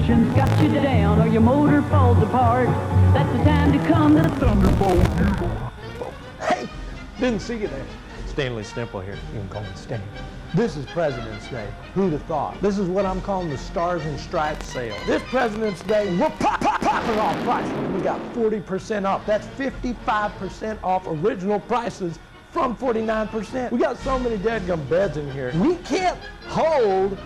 vibrations got you down or your motor falls apart. That's the time to come to the Thunderbolt. Hey, didn't see you there. Stanley Stemple here. You can call me Stan. This is President's Day. Who'd have thought? This is what I'm calling the Stars and Stripes sale. This President's Day, we're popping off prices. We got 40% off. That's 55% off original prices from 49%. We got so many dadgum beds in here. We can't hold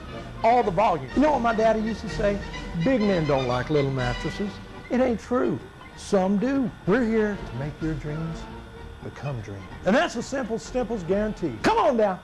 all the volume. You know what my daddy used to say? Big men don't like little mattresses. It ain't true. Some do. We're here to make your dreams become dreams. And that's a simple Stemple's guarantee. Come on down.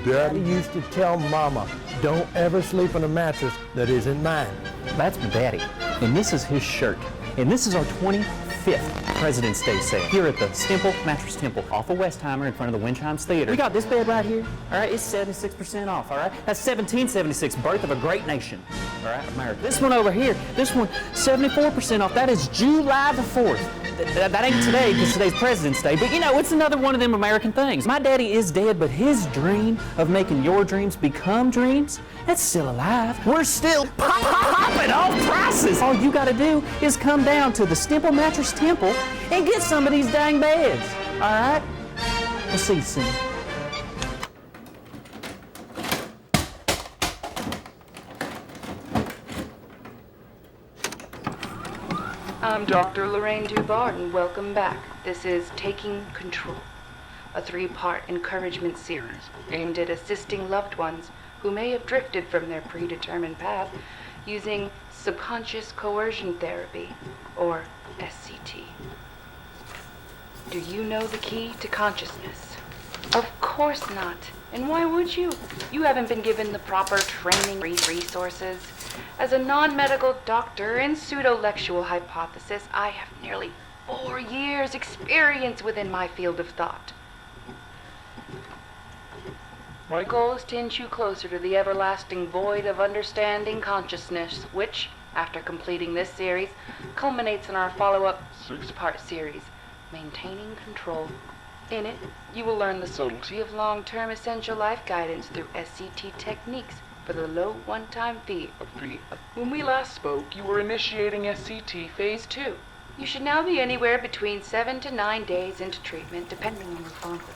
Daddy used to tell Mama, don't ever sleep on a mattress that isn't mine. That's my daddy, and this is his shirt. And this is our 25th President's Day sale here at the Stemple Mattress Temple off of Westheimer in front of the Windchimes Theater. We got this bed right here, all right? It's 76% off, all right? That's 1776, birth of a great nation, all right, America. This one over here, this one, 74% off. That is July the 4th. That ain't today, because today's President's Day, but you know, it's another one of them American things. My daddy is dead, but his dream of making your dreams become dreams, that's still alive. We're still popping off prices. All you gotta do is come down to the Stemple Mattress Temple and get some of these dang beds, all right? We'll see you soon. I'm Dr. Lorraine Dubart, and welcome back. This is Taking Control, a 3-part encouragement series aimed at assisting loved ones who may have drifted from their predetermined path using subconscious coercion therapy, or SCT. Do you know the key to consciousness? Of course not. And why would you? You haven't been given the proper training resources. As a non-medical doctor in pseudo-lectual hypothesis, I have nearly 4 years' experience within my field of thought. My goal is to inch you closer to the everlasting void of understanding consciousness, which, after completing this series, culminates in our follow-up 6-part series, Maintaining Control. In it, you will learn the subtlety of long-term essential life guidance through SCT techniques for the low one-time fee of $3. When we last spoke, you were initiating SCT Phase 2. You should now be anywhere between 7 to 9 days into treatment, depending on responses.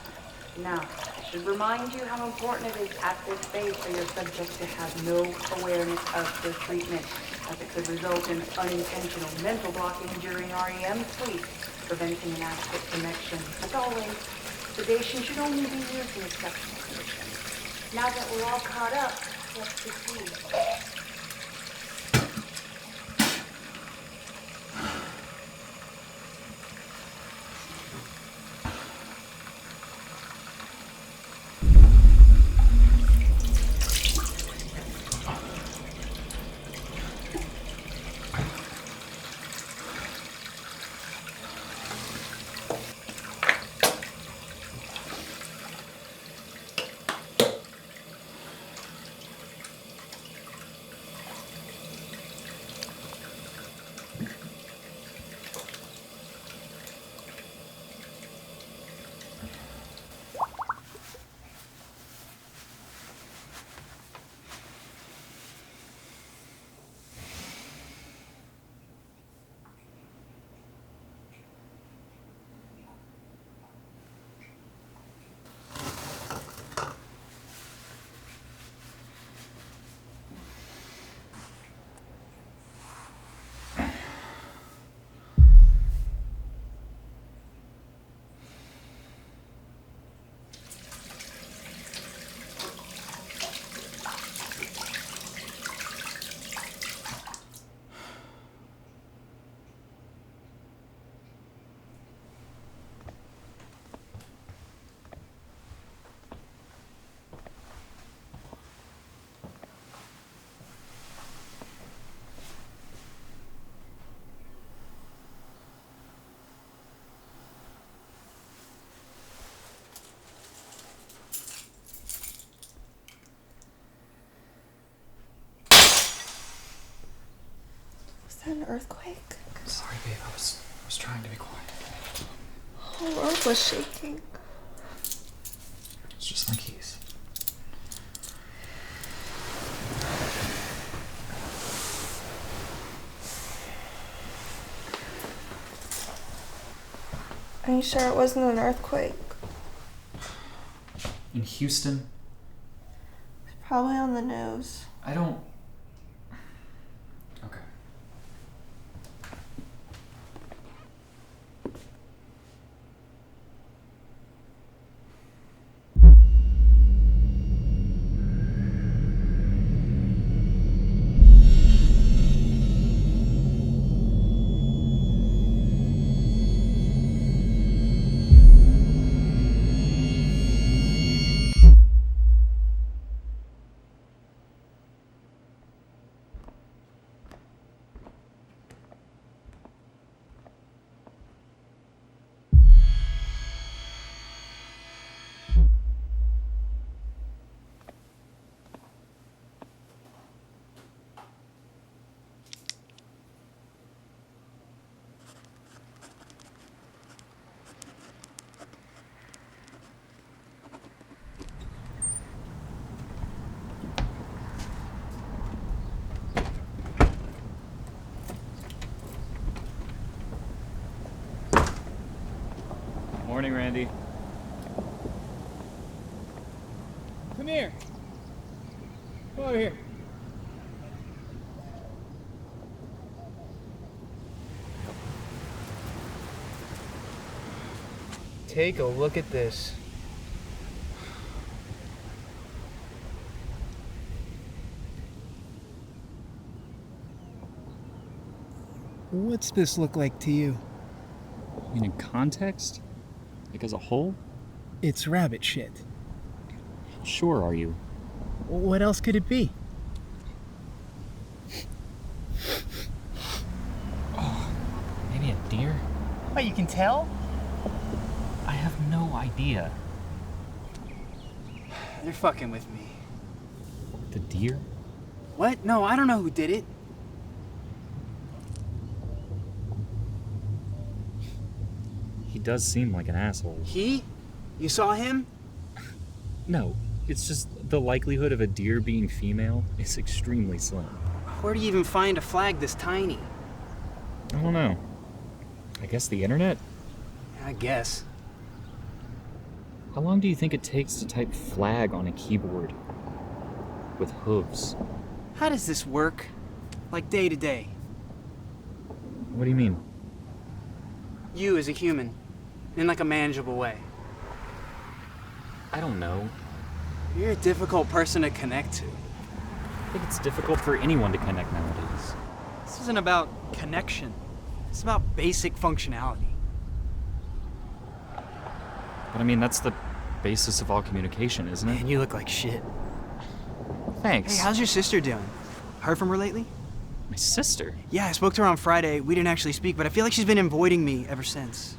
Now, I should remind you how important it is at this phase for your subject to have no awareness of the treatment, as it could result in unintentional mental blocking during REM sleep, preventing an adequate connection. As always, sedation should only be used in exceptional conditions. Now that we're all caught up, let's proceed. Is that an earthquake? Sorry, babe. I was trying to be quiet. The whole world was shaking. It's just my keys. Are you sure it wasn't an earthquake? In Houston? It's probably on the news. I don't... Okay. Morning, Randy. Come here. Come over here. Take a look at this. What's this look like to you? I mean, in context? Like as a whole? It's rabbit shit. Sure are you? What else could it be? Maybe a deer? What, you can tell? I have no idea. They're fucking with me. The deer? What? No, I don't know who did it. He does seem like an asshole. He? You saw him? No, it's just the likelihood of a deer being female is extremely slim. Where do you even find a flag this tiny? I don't know. I guess the internet? I guess. How long do you think it takes to type flag on a keyboard with hooves? How does this work? Like day to day? What do you mean? You as a human, in like a manageable way. I don't know. You're a difficult person to connect to. I think it's difficult for anyone to connect nowadays. This isn't about connection. It's about basic functionality. But I mean, that's the basis of all communication, isn't it? Man, you look like shit. Thanks. Hey, how's your sister doing? Heard from her lately? My sister? Yeah, I spoke to her on Friday. We didn't actually speak, but I feel like she's been avoiding me ever since.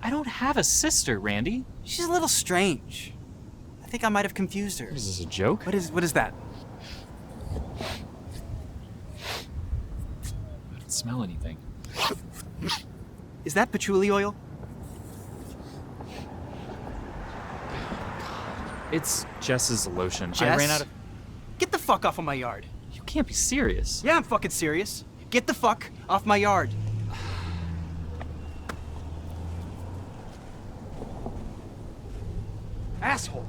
I don't have a sister, Randy. She's a little strange. I think I might have confused her. Is this a joke? What is that? I don't smell anything. Is that patchouli oil? It's Jess's lotion. Jess? I ran out of... Get the fuck off of my yard. You can't be serious. Yeah, I'm fucking serious. Get the fuck off my yard. Asshole.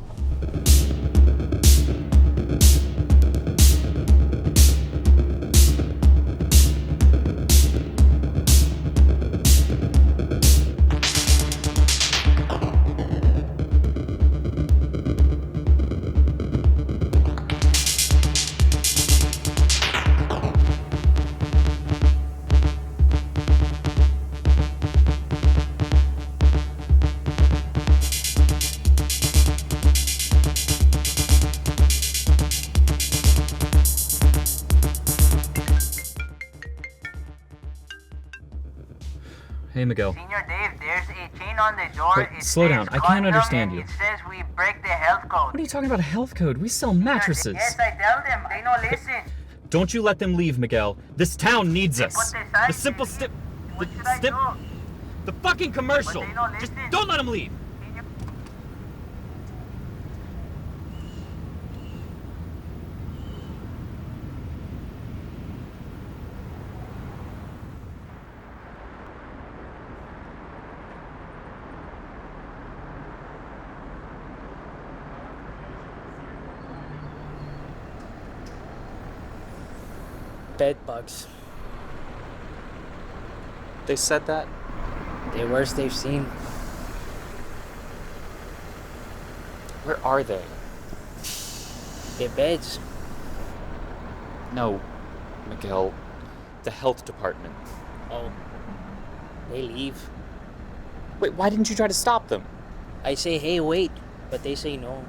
Hey, Miguel. Senior Dave, there's a chain on the door. Wait, slow down. I can't understand you. It says we break the health code. What are you talking about, a health code? We sell mattresses. Yes, I tell them. They don't listen. Don't you let them leave, Miguel. This town needs us. What they say? The simple step... What should I do? The fucking commercial. But they don't Just listen. don't let them leave. Senior- bed bugs. They said that? The worst they've seen. Where are they? The beds. No, Miguel. The health department. Oh. They leave. Wait, why didn't you try to stop them? I say, hey, wait, but they say no.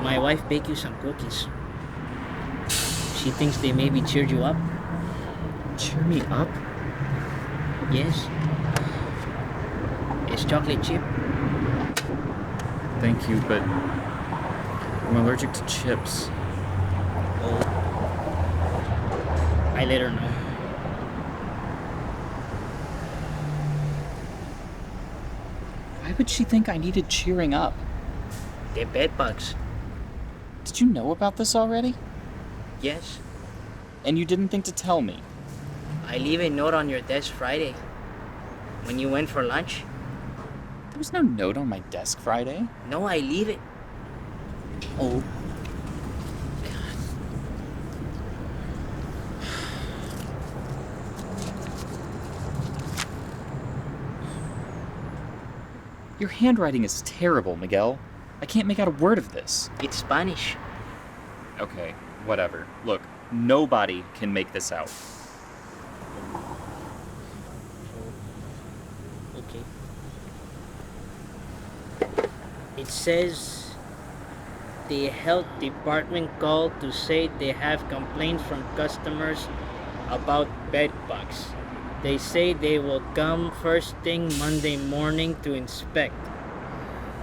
My wife baked you some cookies. She thinks they maybe cheered you up. Cheer me up? Yes. It's chocolate chip. Thank you, but I'm allergic to chips. Oh. I let her know. Why would she think I needed cheering up? They're bed bugs. Did you know about this already? Yes. And you didn't think to tell me? I leave a note on your desk Friday. When you went for lunch. There was no note on my desk Friday. No, I leave it. Oh. Your handwriting is terrible, Miguel. I can't make out a word of this. It's Spanish. Okay, whatever. Look, nobody can make this out. Okay. It says the health department called to say they have complaints from customers about bed bugs. They say they will come first thing Monday morning to inspect.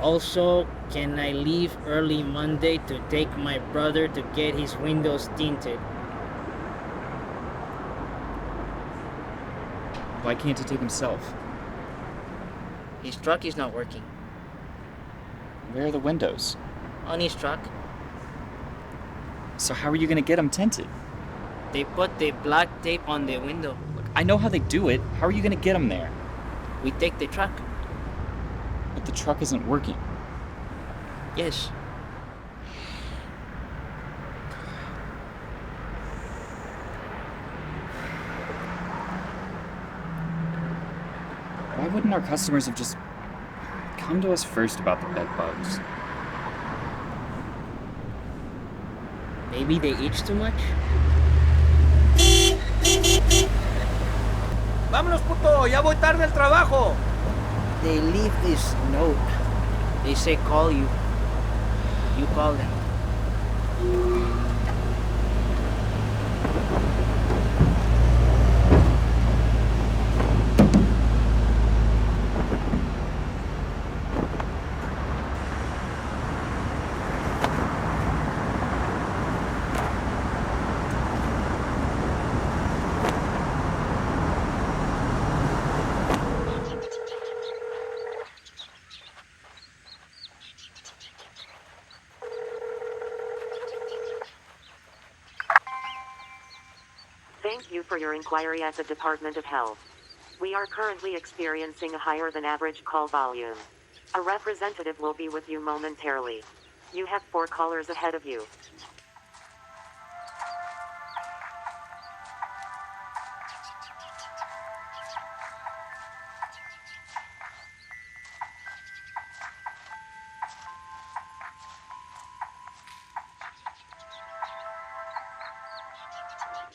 Also, can I leave early Monday to take my brother to get his windows tinted? Why can't he take himself? His truck is not working. Where are the windows? On his truck, So how are you gonna get them tinted? they put the black tape on the window. Look, I know how they do it. How are you gonna get them there? We take the truck. But the truck isn't working. Yes. Why wouldn't our customers have just come to us first about the bed bugs? Maybe they itch too much? ¡Vámonos, puto! ¡Ya voy tarde al trabajo! They leave this note. They say call you. You call them. Thank you for your inquiry at the Department of Health. We are currently experiencing a higher than average call volume. A representative will be with you momentarily. You have 4 callers ahead of you.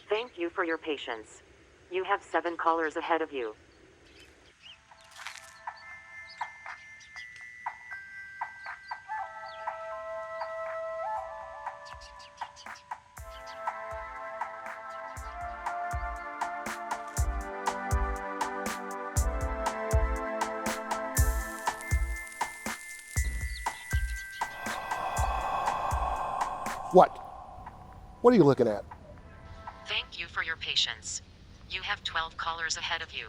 Thank you for your patience. You have 7 callers ahead of you. What? What are you looking at? Thank you for your patience. You have 12 callers ahead of you.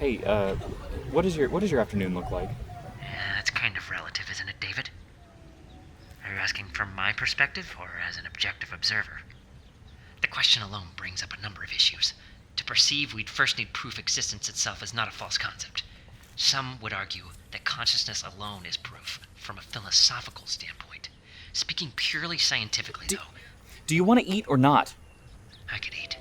Hey, what does your afternoon look like? That's kind of relative, isn't it, David? Are you asking from my perspective or as an objective observer? The question alone brings up a number of issues. To perceive, we'd first need proof existence itself is not a false concept. Some would argue that consciousness alone is proof, from a philosophical standpoint. Speaking purely scientifically, though... Do you want to eat or not? I could eat.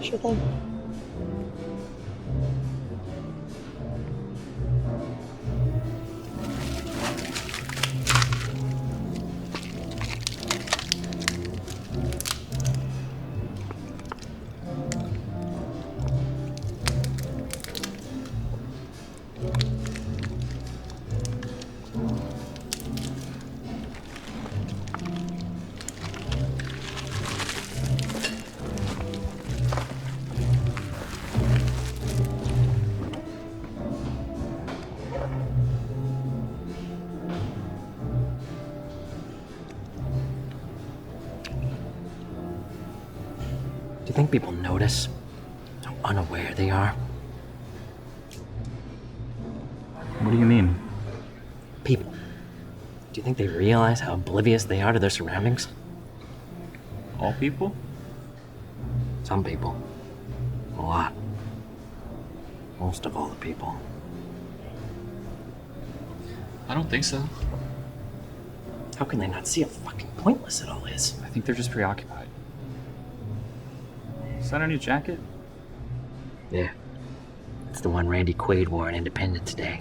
Sure thing. Do you think people notice how unaware they are? What do you mean? People. Do you think they realize how oblivious they are to their surroundings? All people? Some people. A lot. Most of all the people. I don't think so. How can they not see how fucking pointless it all is? I think they're just preoccupied. Is that our new jacket? Yeah. It's the one Randy Quaid wore on Independence Day.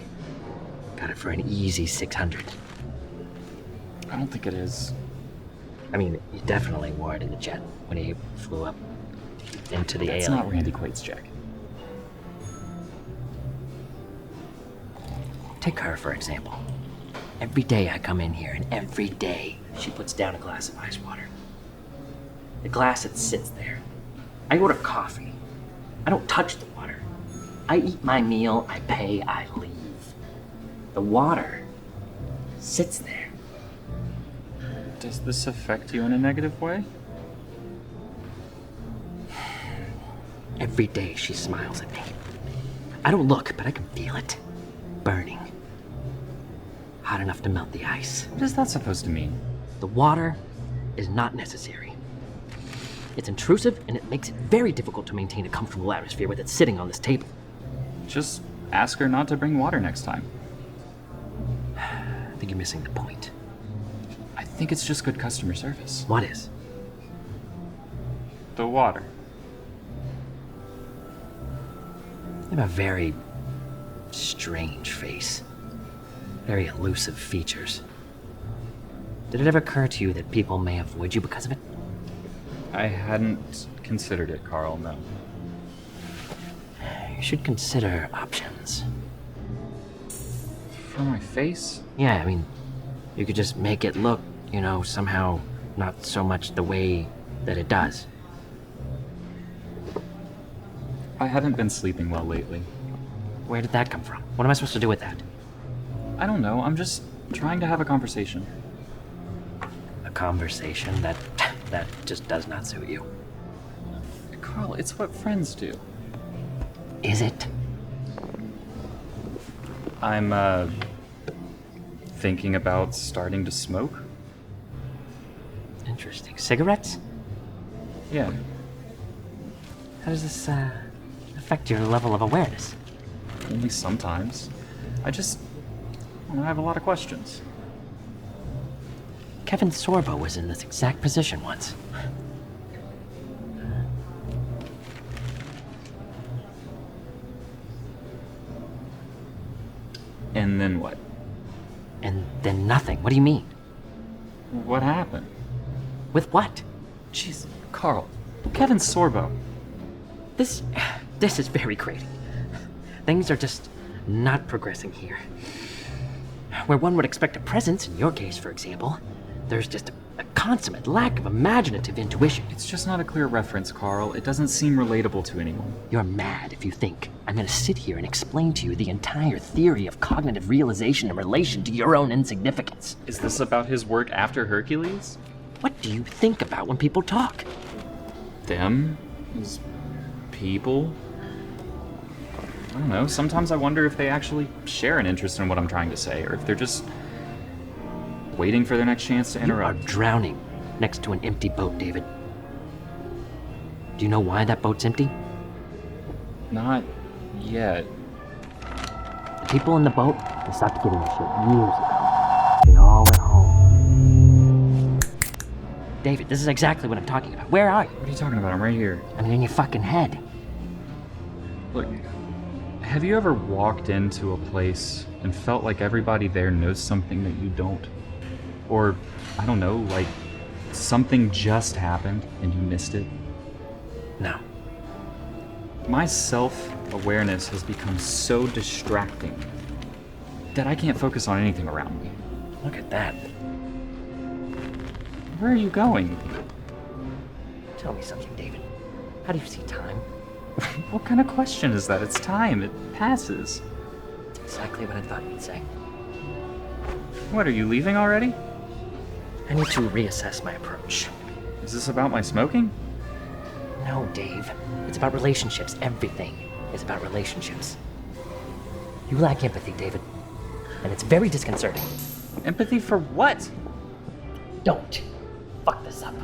Got it for an easy 600. I don't think it is. I mean, he definitely wore it in the jet when he flew up into the That's alien. not Randy Quaid's jacket. Take her, for example. Every day I come in here, and every day she puts down a glass of ice water. The glass, it sits there. I order coffee. I don't touch the water. I eat my meal, I pay, I leave. The water sits there. Does this affect you in a negative way? Every day she smiles at me. I don't look, but I can feel it. Burning. Hot enough to melt the ice. What is that supposed to mean? The water is not necessary. It's intrusive, and it makes it very difficult to maintain a comfortable atmosphere with it sitting on this table. Just ask her not to bring water next time. I think you're missing the point. I think it's just good customer service. What is? The water. You have a very strange face. Very elusive features. Did it ever occur to you that people may avoid you because of it? I hadn't considered it, Carl, no. You should consider options. For my face? Yeah, I mean, you could just make it look, somehow not so much the way that it does. I haven't been sleeping well lately. Where did that come from? What am I supposed to do with that? I don't know, I'm just trying to have a conversation. A conversation? That just does not suit you. Carl, it's what friends do. Is it? I'm, thinking about starting to smoke. Interesting. Cigarettes? Yeah. How does this, affect your level of awareness? Only sometimes. I have a lot of questions. Kevin Sorbo was in this exact position once. And then what? And then nothing. What do you mean? What happened? With what? Jeez, Carl. Kevin Sorbo. This is very grating. Things are just not progressing here. Where one would expect a presence, in your case, for example, there's just A consummate lack of imaginative intuition. It's just not a clear reference, Carl. It doesn't seem relatable to anyone. You're mad if you think I'm gonna sit here and explain to you the entire theory of cognitive realization in relation to your own insignificance. Is this about his work after Hercules? What do you think about when people talk? Them? As people? I don't know. Sometimes I wonder if they actually share an interest in what I'm trying to say, or if they're just waiting for their next chance to interrupt. You are drowning next to an empty boat, David. Do you know why that boat's empty? Not yet. The people in the boat, they stopped giving a shit years ago. They all went home. David, this is exactly what I'm talking about. Where are you? What are you talking about? I'm right here. I'm in your fucking head. Look, have you ever walked into a place and felt like everybody there knows something that you don't? Or, I don't know, like something just happened and you missed it? No. My self-awareness has become so distracting that I can't focus on anything around me. Look at that. Where are you going? Tell me something, David. How do you see time? What kind of question is that? It's time. It passes. That's exactly what I thought you'd say. What, are you leaving already? I need to reassess my approach. Is this about my smoking? No, Dave. It's about relationships. Everything is about relationships. You lack empathy, David. And it's very disconcerting. Empathy for what? Don't fuck this up.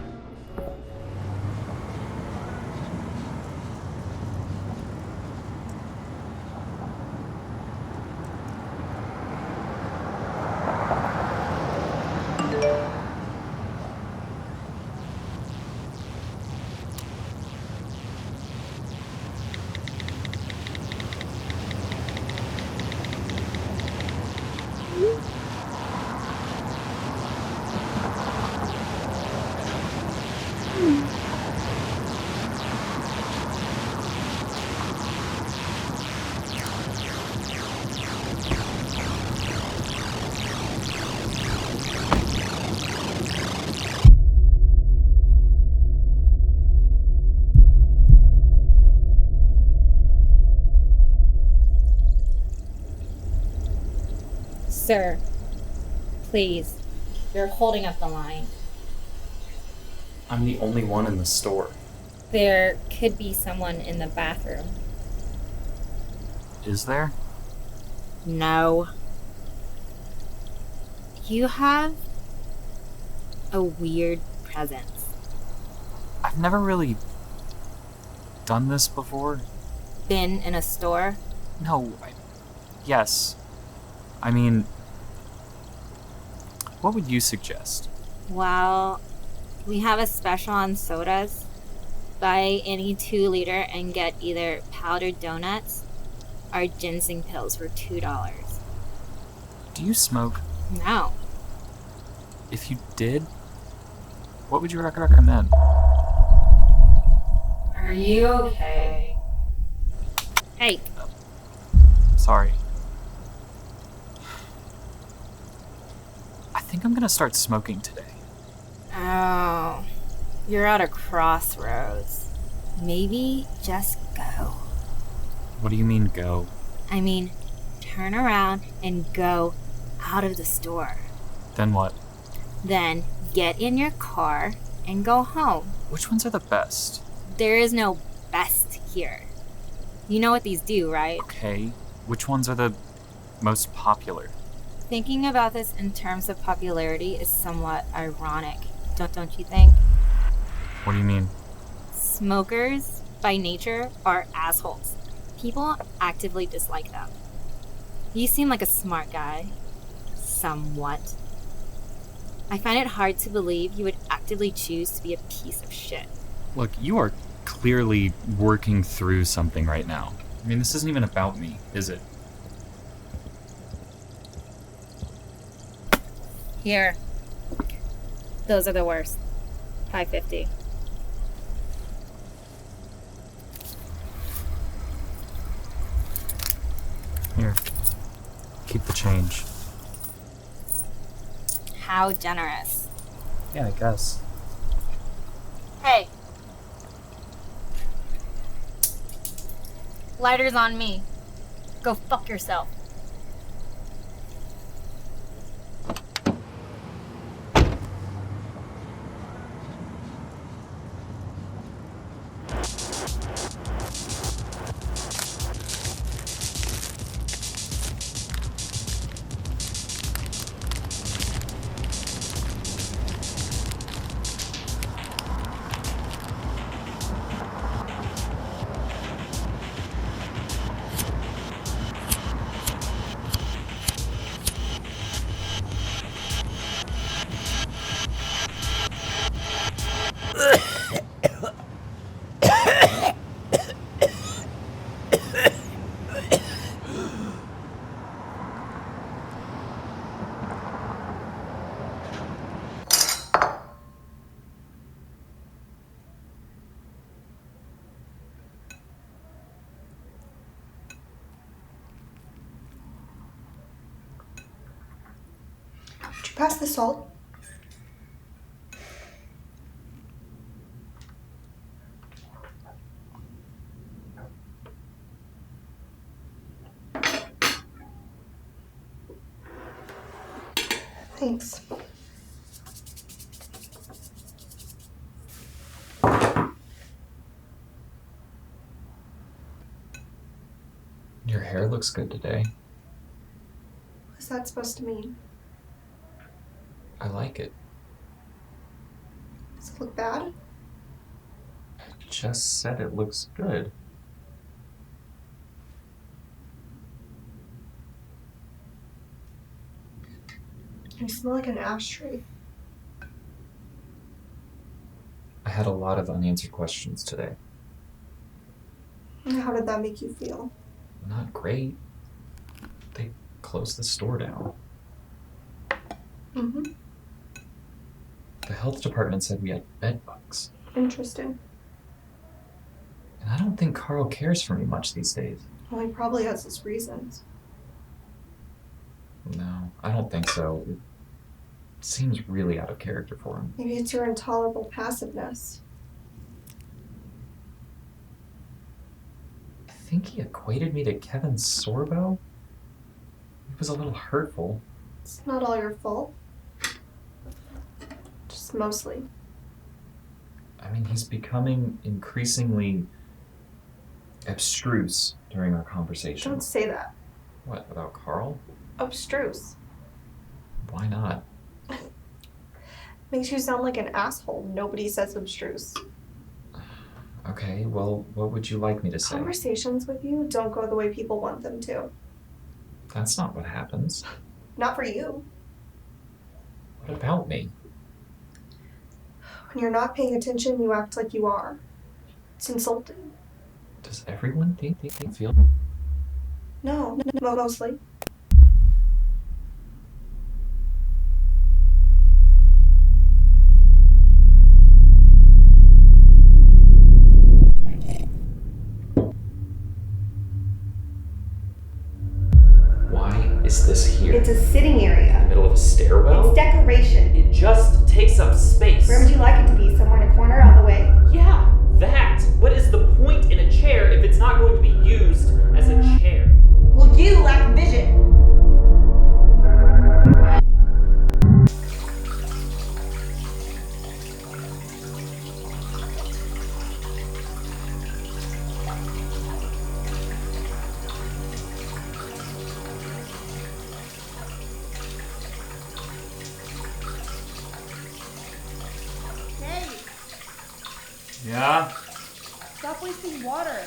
Sir, please, you're holding up the line. I'm the only one in the store. There could be someone in the bathroom. Is there? No. You have a weird presence. I've never really done this before. Been in a store? No, yes. I mean, what would you suggest? Well, we have a special on sodas. Buy any 2-liter and get either powdered donuts or ginseng pills for $2. Do you smoke? No. If you did, what would you recommend? Are you okay? Hey. Sorry. I think I'm gonna start smoking today. Oh, you're at a crossroads. Maybe just go. What do you mean, go? I mean, turn around and go out of the store. Then what? Then get in your car and go home. Which ones are the best? There is no best here. You know what these do, right? Okay. Which ones are the most popular? Thinking about this in terms of popularity is somewhat ironic, don't you think? What do you mean? Smokers, by nature, are assholes. People actively dislike them. You seem like a smart guy. Somewhat. I find it hard to believe you would actively choose to be a piece of shit. Look, you are clearly working through something right now. I mean, this isn't even about me, is it? Here. Those are the worst. $5.50. Here. Keep the change. How generous. Yeah, I guess. Hey. Lighter's on me. Go fuck yourself. Did you pass the salt? Thanks. Your hair looks good today. What's that supposed to mean? I like it. Does it look bad? I just said it looks good. You smell like an ashtray. I had a lot of unanswered questions today. How did that make you feel? Not great. They closed the store down. Mm-hmm. The health department said we had bed bugs. Interesting. And I don't think Carl cares for me much these days. Well, he probably has his reasons. No, I don't think so. It seems really out of character for him. Maybe it's your intolerable passiveness. I think he equated me to Kevin Sorbo. It was a little hurtful. It's not all your fault. Just mostly. I mean, he's becoming increasingly abstruse during our conversation. Don't say that. What, about Carl? Abstruse. Why not? Makes you sound like an asshole. Nobody says abstruse. Okay, well, what would you like me to say? Conversations with you don't go the way people want them to. That's not what happens. Not for you. What about me? When you're not paying attention, you act like you are. It's insulting. Does everyone feel? No, mostly. Why is this here? It's a sitting area. In the middle of a stairwell? It's decoration. It just takes up space. Where would you like it to be? Somewhere in a corner, out of the way? Yeah, that. What is the point in a chair if it's not going to be used as a chair? Well, you lack vision. Hey, Yeah? stop wasting water.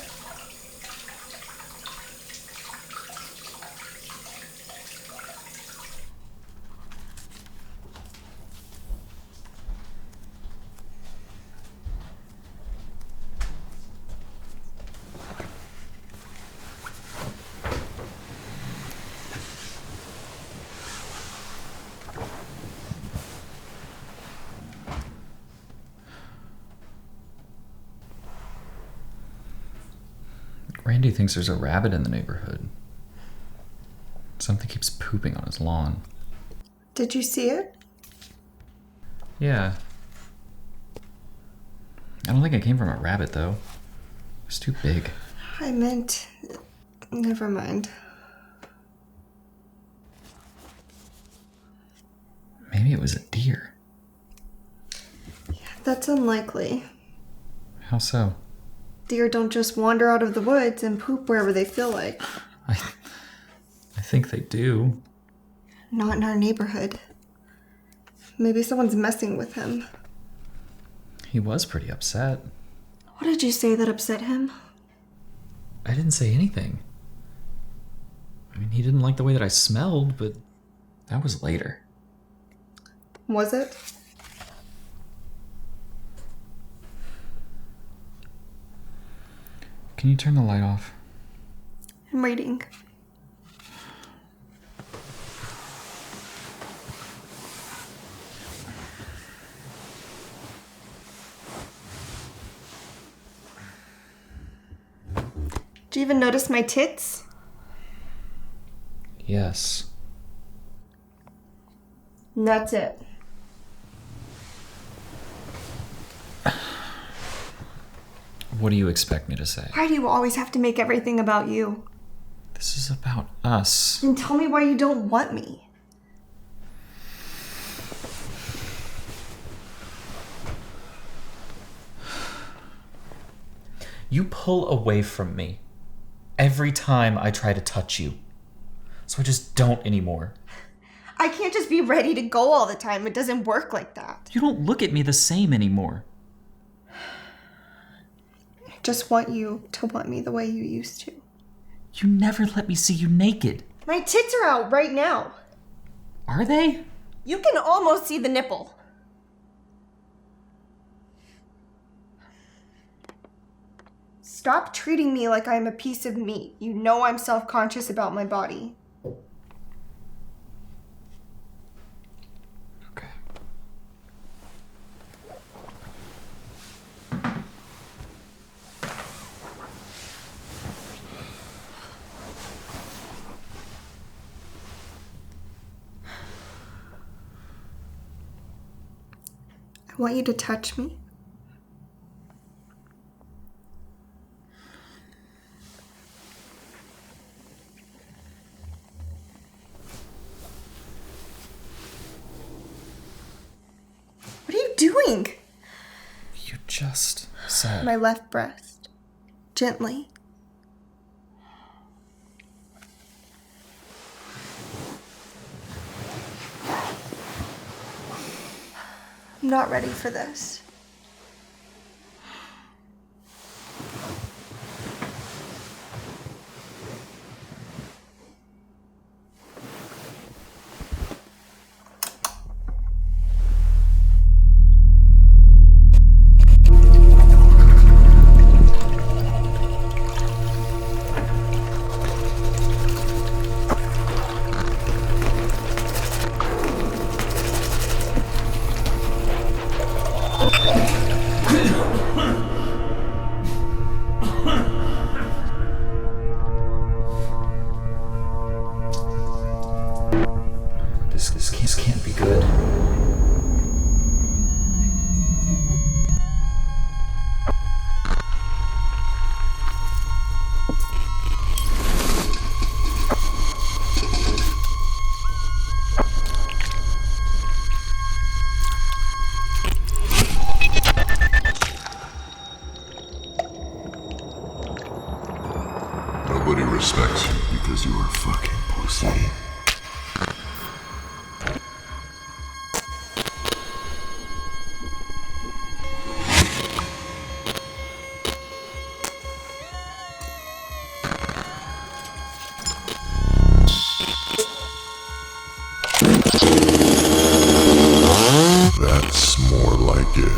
Randy thinks there's a rabbit in the neighborhood. Something keeps pooping on his lawn. Did you see it? Yeah. I don't think it came from a rabbit, though. It's too big. I meant... Never mind. Maybe it was a deer. That's unlikely. How so? Deer don't just wander out of the woods and poop wherever they feel like. I think they do. Not in our neighborhood. Maybe someone's messing with him. He was pretty upset. What did you say that upset him? I didn't say anything. I mean, he didn't like the way that I smelled, but that was later. Was it? Can you turn the light off? I'm reading. Did you even notice my tits? Yes. And that's it. What do you expect me to say? Why do you always have to make everything about you? This is about us. Then tell me why you don't want me. You pull away from me every time I try to touch you. So I just don't anymore. I can't just be ready to go all the time. It doesn't work like that. You don't look at me the same anymore. I just want you to want me the way you used to. You never let me see you naked. My tits are out right now. Are they? You can almost see the nipple. Stop treating me like I'm a piece of meat. You know I'm self-conscious about my body. Okay. I want you to touch me. What are you doing? You just said. My left breast. Gently. I'm not ready for this. This can't be good. Nobody respects you because you are fucking pussy. That's more like it.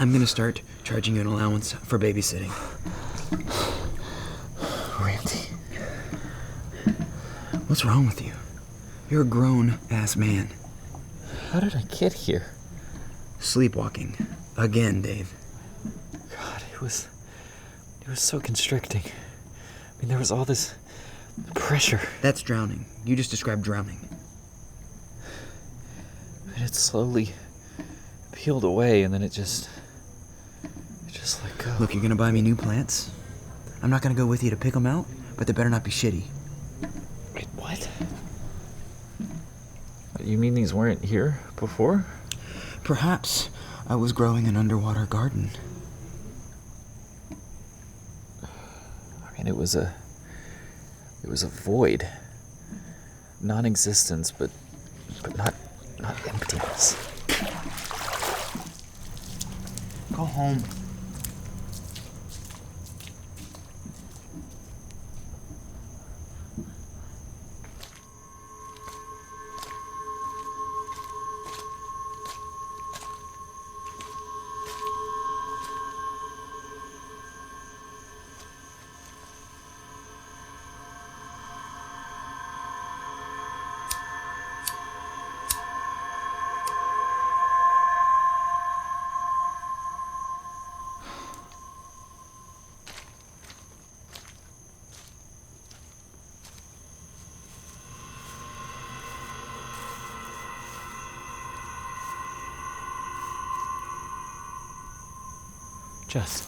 I'm gonna start charging you an allowance for babysitting. Randy. What's wrong with you? You're a grown-ass man. How did I get here? Sleepwalking. Again, Dave. God, it was so constricting. I mean, there was all this pressure. That's drowning. You just described drowning. And it slowly peeled away, and then it just let go. Look, you're gonna buy me new plants? I'm not gonna go with you to pick them out, but they better not be shitty. Wait, what? You mean these weren't here before? Perhaps I was growing an underwater garden. I mean, it was a void. Non-existence, but not emptiness. Go home. Jess.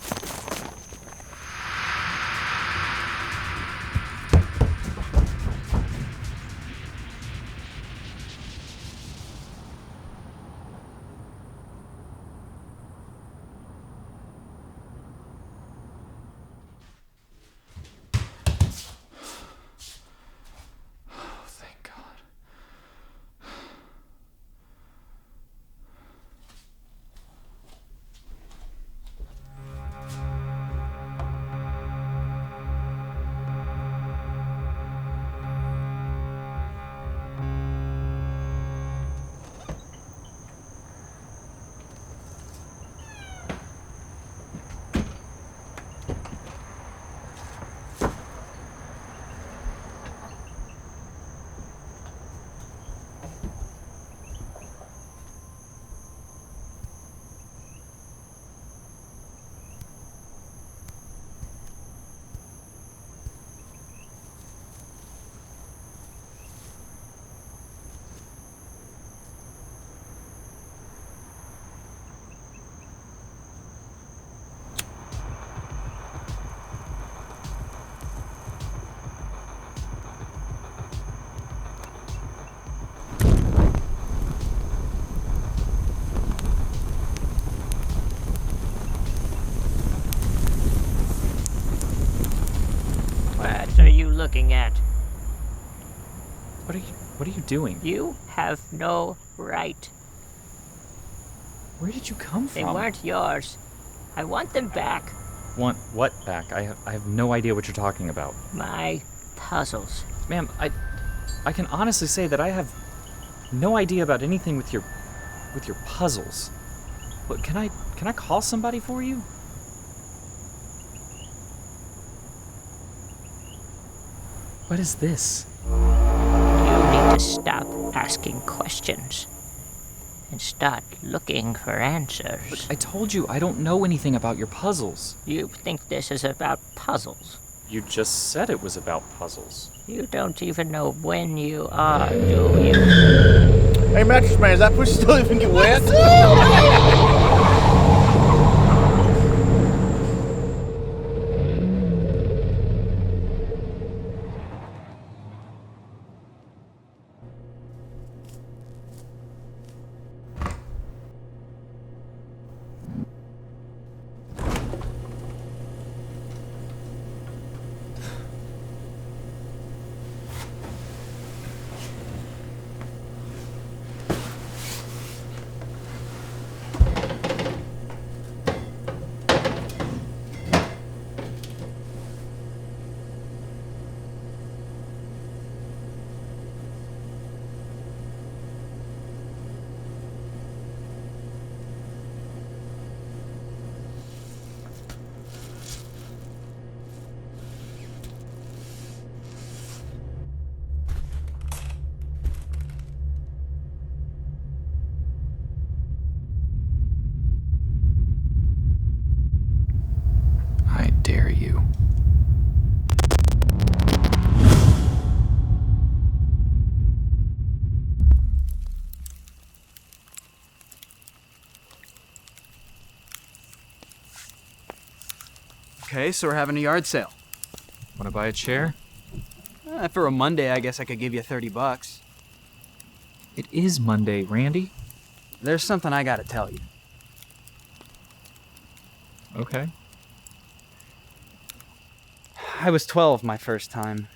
What are you looking at? What are you doing? You have no right. Where did you come from? They weren't yours. I want them back. Want what back? I have no idea what you're talking about. My puzzles. Ma'am, I can honestly say that I have no idea about anything with your puzzles. What, can I call somebody for you? What is this? You need to stop asking questions and start looking for answers. Look, I told you I don't know anything about your puzzles. You think this is about puzzles? You just said it was about puzzles. You don't even know when you are, do you? Hey, mattress man, is that pussy still even get wet? Okay, so we're having a yard sale. Want to buy a chair? For a Monday, I guess I could give you $30. It is Monday, Randy. There's something I gotta tell you. Okay. I was 12 my first time.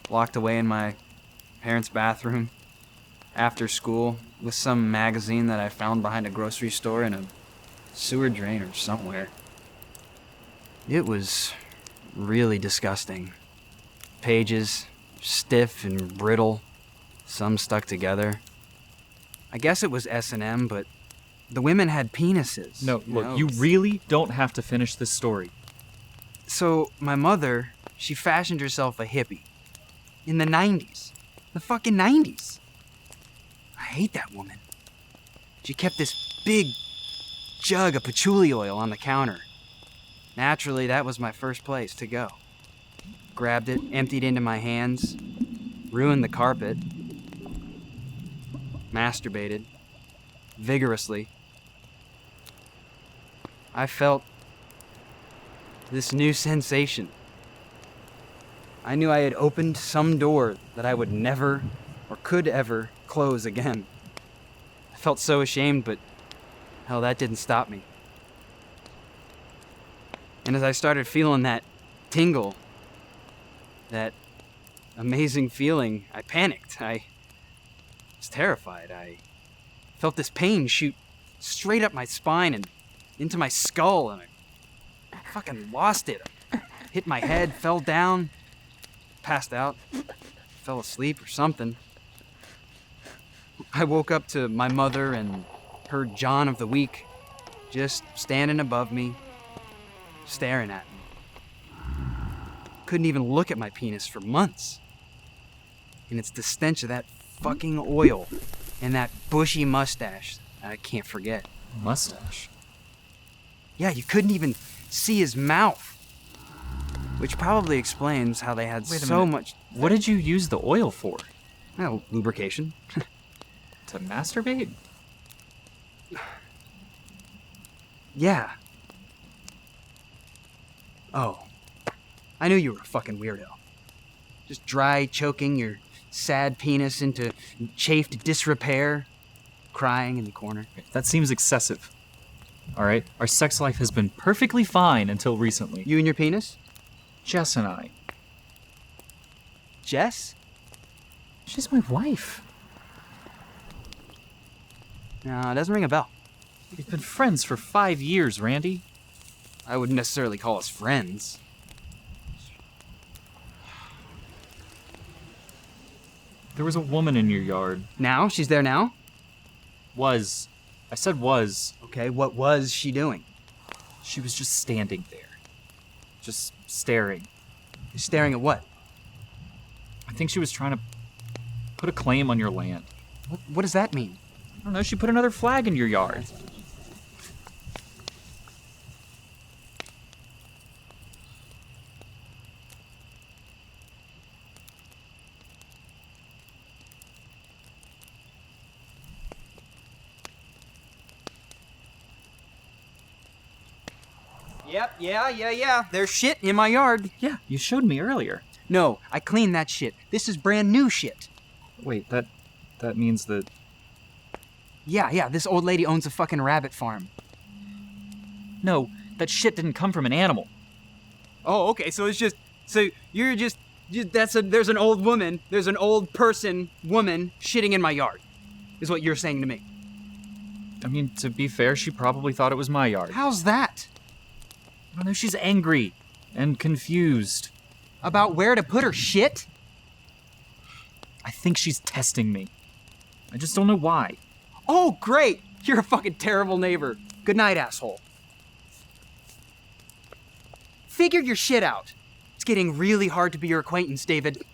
Locked away in my parents' bathroom after school with some magazine that I found behind a grocery store in a sewer drain or somewhere. It was really disgusting. Pages, stiff and brittle, some stuck together. I guess it was S&M, but the women had penises. No, look, you really don't have to finish this story. So, my mother, she fashioned herself a hippie. In the 90s. The fucking 90s. I hate that woman. She kept this big jug of patchouli oil on the counter. Naturally, that was my first place to go. Grabbed it, emptied into my hands, ruined the carpet, masturbated vigorously. I felt this new sensation. I knew I had opened some door that I would never or could ever close again. I felt so ashamed, but hell, that didn't stop me. And as I started feeling that tingle, that amazing feeling, I panicked. I was terrified. I felt this pain shoot straight up my spine and into my skull, and I fucking lost it. Hit my head, fell down, passed out, fell asleep or something. I woke up to my mother and her John of the Week just standing above me, staring at me. Couldn't even look at my penis for months. And it's the stench of that fucking oil and that bushy mustache that I can't forget. Mustache? Yeah, you couldn't even see his mouth. Which probably explains how they had so much... What did you use the oil for? Well, lubrication. To masturbate? Yeah. Oh. I knew you were a fucking weirdo. Just dry choking your sad penis into chafed disrepair, crying in the corner. That seems excessive. All right? Our sex life has been perfectly fine until recently. You and your penis? Jess and I. Jess? She's my wife. No, it doesn't ring a bell. We've been friends for 5 years, Randy. I wouldn't necessarily call us friends. There was a woman in your yard. Now? She's there now? Was. I said was. Okay, what was she doing? She was just standing there. Just staring. Staring at what? I think she was trying to put a claim on your land. What does that mean? I don't know, she put another flag in your yard. Yep, yeah. There's shit in my yard. Yeah, you showed me earlier. No, I cleaned that shit. This is brand new shit. Wait, that means that... Yeah, this old lady owns a fucking rabbit farm. No, that shit didn't come from an animal. Oh, okay, so it's just... So you're just there's an old woman, there's an old woman shitting in my yard, is what you're saying to me. I mean, to be fair, she probably thought it was my yard. How's that? I don't know, she's angry and confused. About where to put her shit? I think she's testing me. I just don't know why. Oh, great! You're a fucking terrible neighbor. Good night, asshole. Figure your shit out. It's getting really hard to be your acquaintance, David.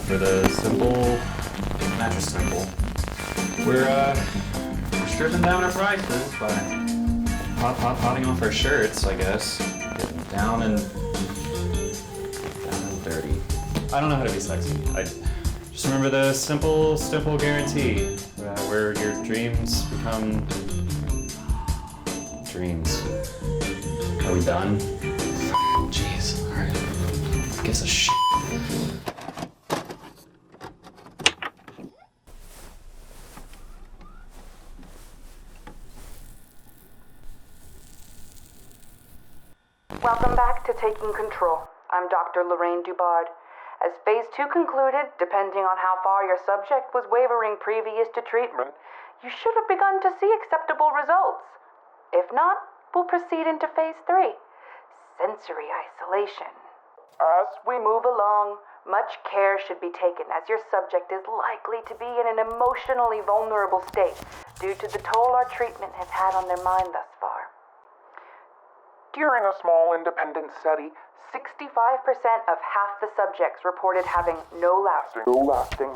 for the simple mattress temple. We're stripping down our prices by potting off our shirts, I guess. Getting down and dirty. I don't know how to be sexy. I just remember the simple guarantee where your dreams become dreams. Are we done? Jeez, alright. Gives a shit. Welcome back to Taking Control. I'm Dr. Lorraine Dubard. As Phase 2 concluded, depending on how far your subject was wavering previous to treatment, you should have begun to see acceptable results. If not, we'll proceed into Phase 3, sensory isolation. As we move along, much care should be taken as your subject is likely to be in an emotionally vulnerable state due to the toll our treatment has had on their mind thus far. During a small independent study, 65% of half the subjects reported having no lasting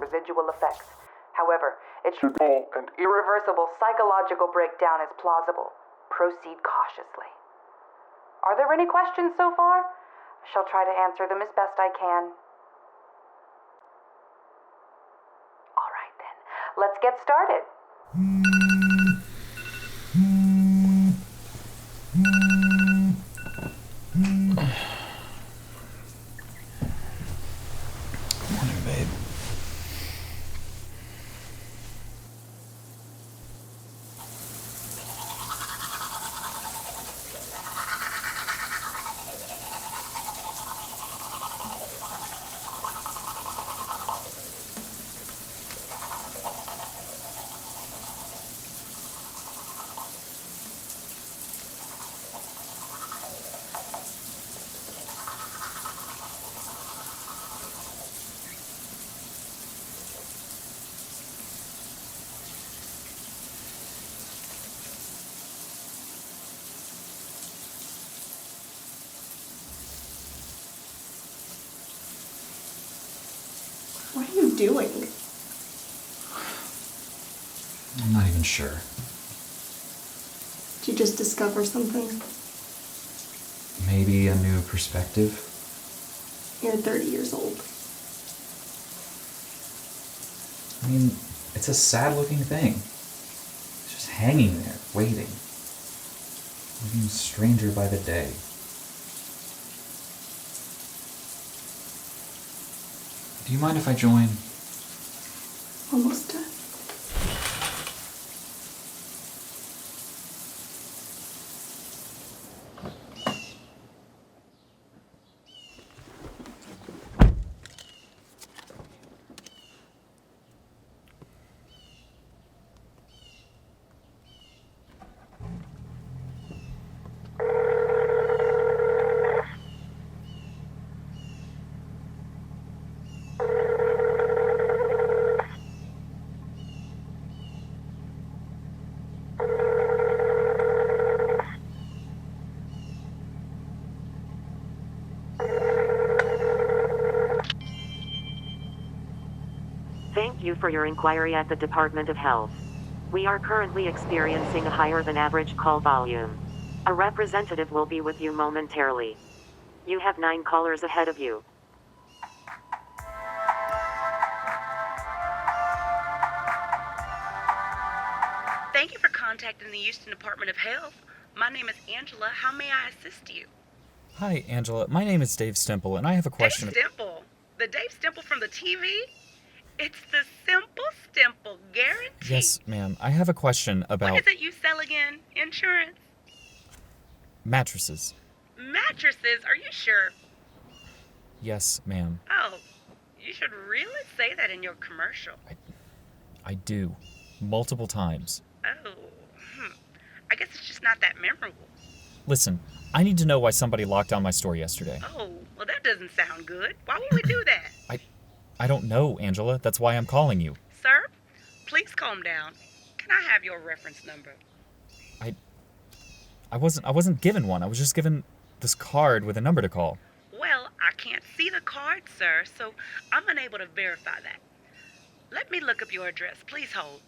residual effects. However, it should be an irreversible psychological breakdown is plausible. Proceed cautiously. Are there any questions so far? I shall try to answer them as best I can. All right then, let's get started. What are you doing? I'm not even sure. Did you just discover something? Maybe a new perspective? You're 30 years old. I mean, it's a sad-looking thing. It's just hanging there, waiting. Looking stranger by the day. Do you mind if I join? Almost done. Thank you for your inquiry at the Department of Health. We are currently experiencing a higher than average call volume. A representative will be with you momentarily. You have 9 callers ahead of you. Thank you for contacting the Houston Department of Health. My name is Angela. How may I assist you? Hi, Angela. My name is Dave Stemple, and I have a question. Dave Stemple? The Dave Stemple from the TV? It's the Simple Stemple guarantee. Yes, ma'am. I have a question about What is it you sell again? Insurance? mattresses. Mattresses? Are you sure? Yes, ma'am. Oh, you should really say that in your commercial. I do. Multiple times. Oh, I guess it's just not that memorable. Listen, I need to know why somebody locked down my store yesterday. Oh, well that doesn't sound good. Why would we do that? I don't know, Angela. That's why I'm calling you. Sir, please calm down. Can I have your reference number? I wasn't given one. I was just given this card with a number to call. Well, I can't see the card, sir, so I'm unable to verify that. Let me look up your address. Please hold.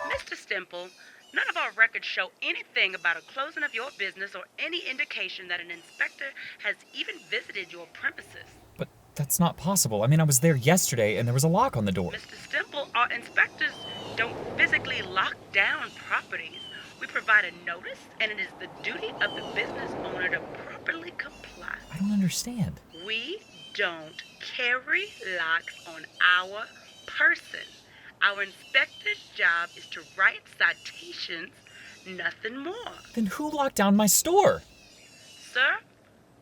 Mr. Stemple, none of our records show anything about a closing of your business or any indication that an inspector has even visited your premises. But that's not possible. I mean, I was there yesterday and there was a lock on the door. Mr. Stemple, our inspectors don't physically lock down properties. We provide a notice, and it is the duty of the business owner to properly comply. I don't understand. We don't carry locks on our person. Our inspector's job is to write citations, nothing more. Then who locked down my store? Sir,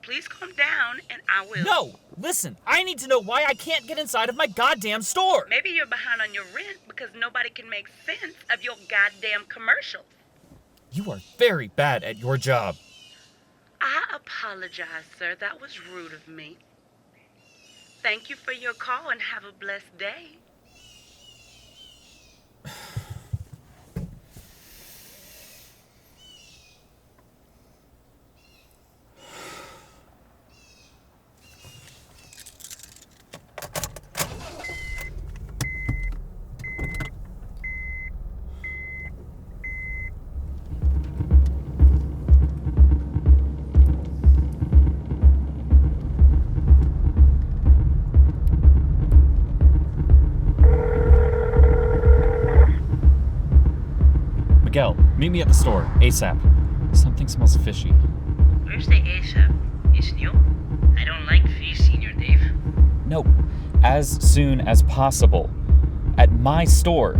please calm down and I will... No! Listen, I need to know why I can't get inside of my goddamn store! Maybe you're behind on your rent because nobody can make sense of your goddamn commercials. You are very bad at your job. I apologize, sir. That was rude of me. Thank you for your call and have a blessed day. Miguel, meet me at the store, ASAP. Something smells fishy. Where's the ASAP? It's new? I don't like fish, Senior Dave. No, as soon as possible. At my store,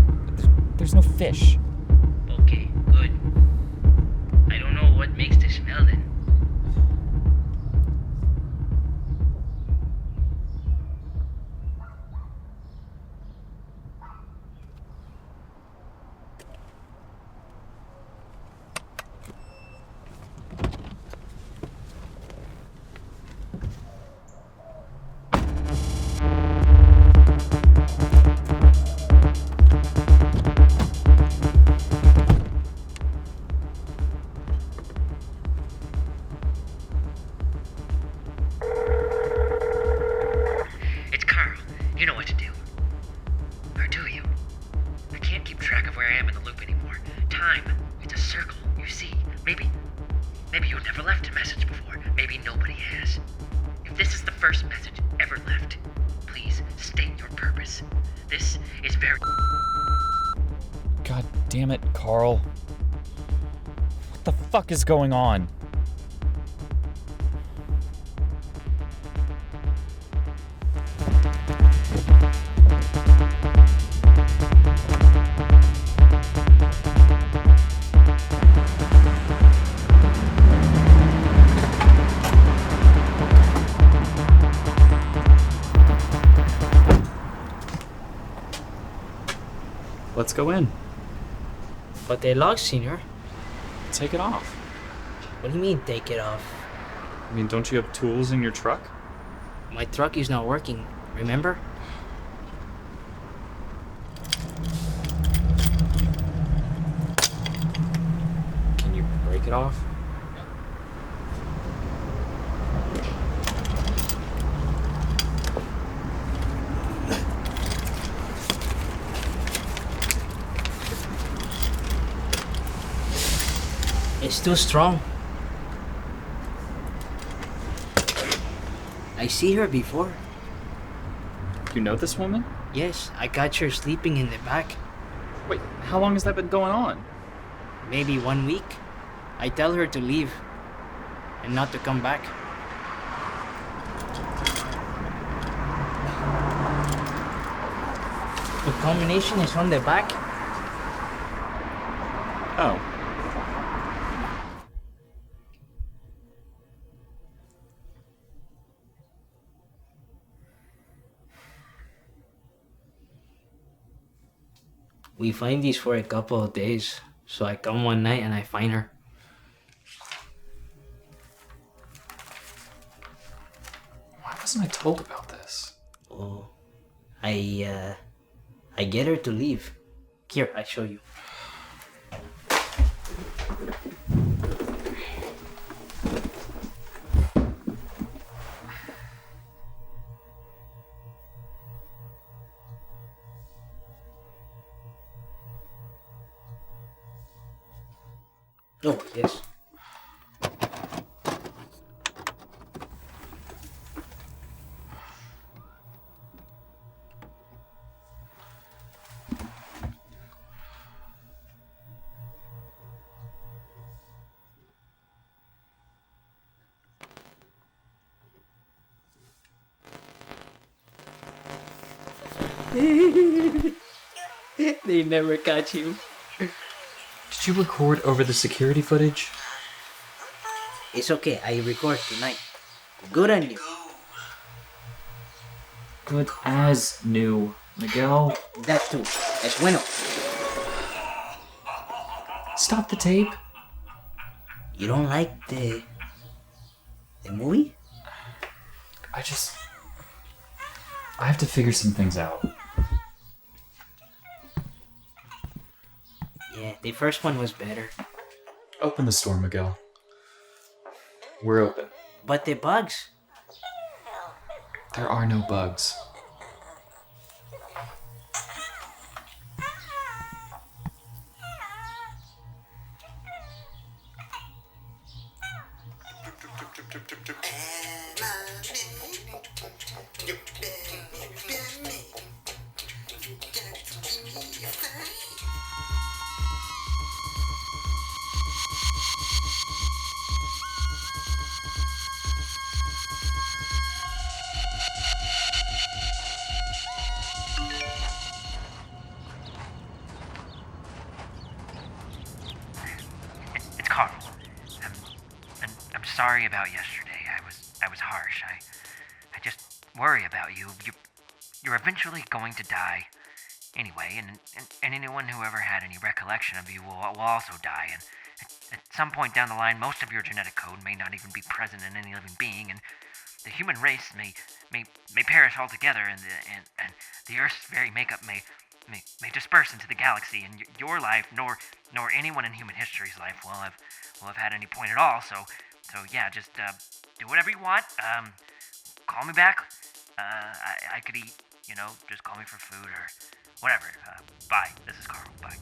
there's no fish. Okay, good. I don't know what makes the smell then. It's Carl. You know what to do. Or do you? I can't keep track of where I am in the loop anymore. Time, it's a circle, you see. Maybe you never left a message before. Maybe nobody has. If this is the first message ever left, please state your purpose. This is very... God damn it, Carl. What the fuck is going on? Let's go in. But they locked, Senior. Take it off. What do you mean, take it off? I mean, don't you have tools in your truck? My truck is not working, remember? Can you break it off? It's too strong. I see her before. You know this woman? Yes, I got her sleeping in the back. Wait, how long has that been going on? Maybe 1 week. I tell her to leave and not to come back. The combination is on the back. Oh. We find these for a couple of days, so I come one night and I find her. wasn't I told about this? Oh, I get her to leave. Here, I show you. Oh, yes. They never catch you. Did you record over the security footage? It's okay, I record tonight. Good on you. Good as new, Miguel. That too. Es bueno. Stop the tape. You don't like the movie? I have to figure some things out. Yeah, the first one was better. Open the store, Miguel. We're open. But the bugs? There are no bugs. Sorry about yesterday. I was harsh. I just worry about you. You're eventually going to die anyway, and anyone who ever had any recollection of you will also die. And at some point down the line, most of your genetic code may not even be present in any living being, and the human race may perish altogether, and the Earth's very makeup may disperse into the galaxy, and your life nor anyone in human history's life will have had any point at all. So yeah, just do whatever you want. Call me back. I could eat, just call me for food or whatever. Bye. This is Carl. Bye.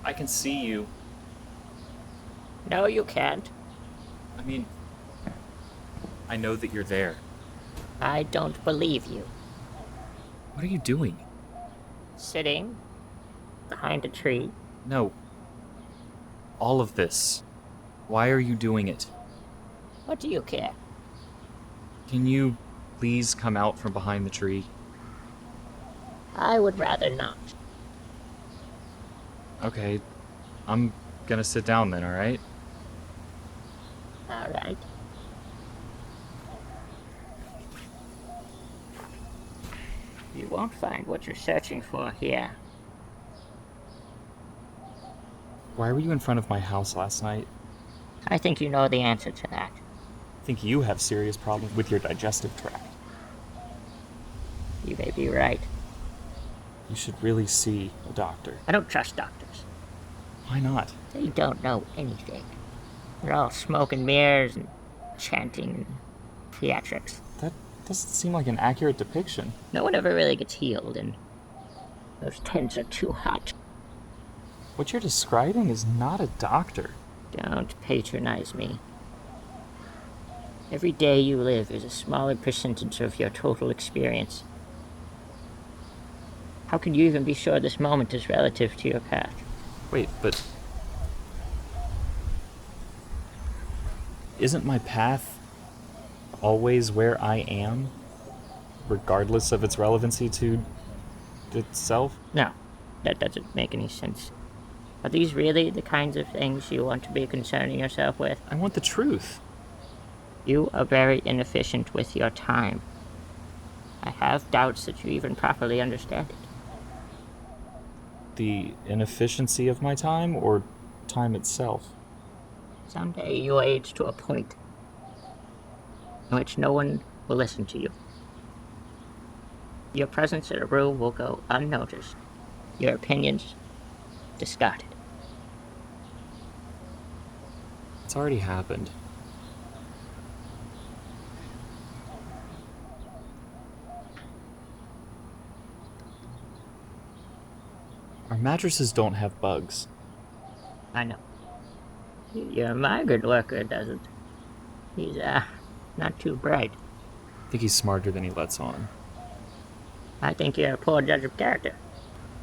I can see you. No, you can't. I mean, I know that you're there. I don't believe you. What are you doing? Sitting behind a tree. No. All of this. Why are you doing it? What do you care? Can you please come out from behind the tree? I would rather not. Okay, I'm gonna sit down then, alright? Alright. You won't find what you're searching for here. Why were you in front of my house last night? I think you know the answer to that. I think you have serious problems with your digestive tract. You may be right. You should really see a doctor. I don't trust doctors. Why not? They don't know anything. They're all smoke and mirrors and chanting theatrics. That doesn't seem like an accurate depiction. No one ever really gets healed, and those tents are too hot. What you're describing is not a doctor. Don't patronize me. Every day you live is a smaller percentage of your total experience. How can you even be sure this moment is relative to your path? Wait, but... Isn't my path always where I am, regardless of its relevancy to itself? No, that doesn't make any sense. Are these really the kinds of things you want to be concerning yourself with? I want the truth. You are very inefficient with your time. I have doubts that you even properly understand it. The inefficiency of my time, or time itself? Someday you will age to a point in which no one will listen to you. Your presence in a room will go unnoticed. Your opinions discarded. It's already happened. Our mattresses don't have bugs. I know. Your migrant worker doesn't. He's, not too bright. I think he's smarter than he lets on. I think you're a poor judge of character.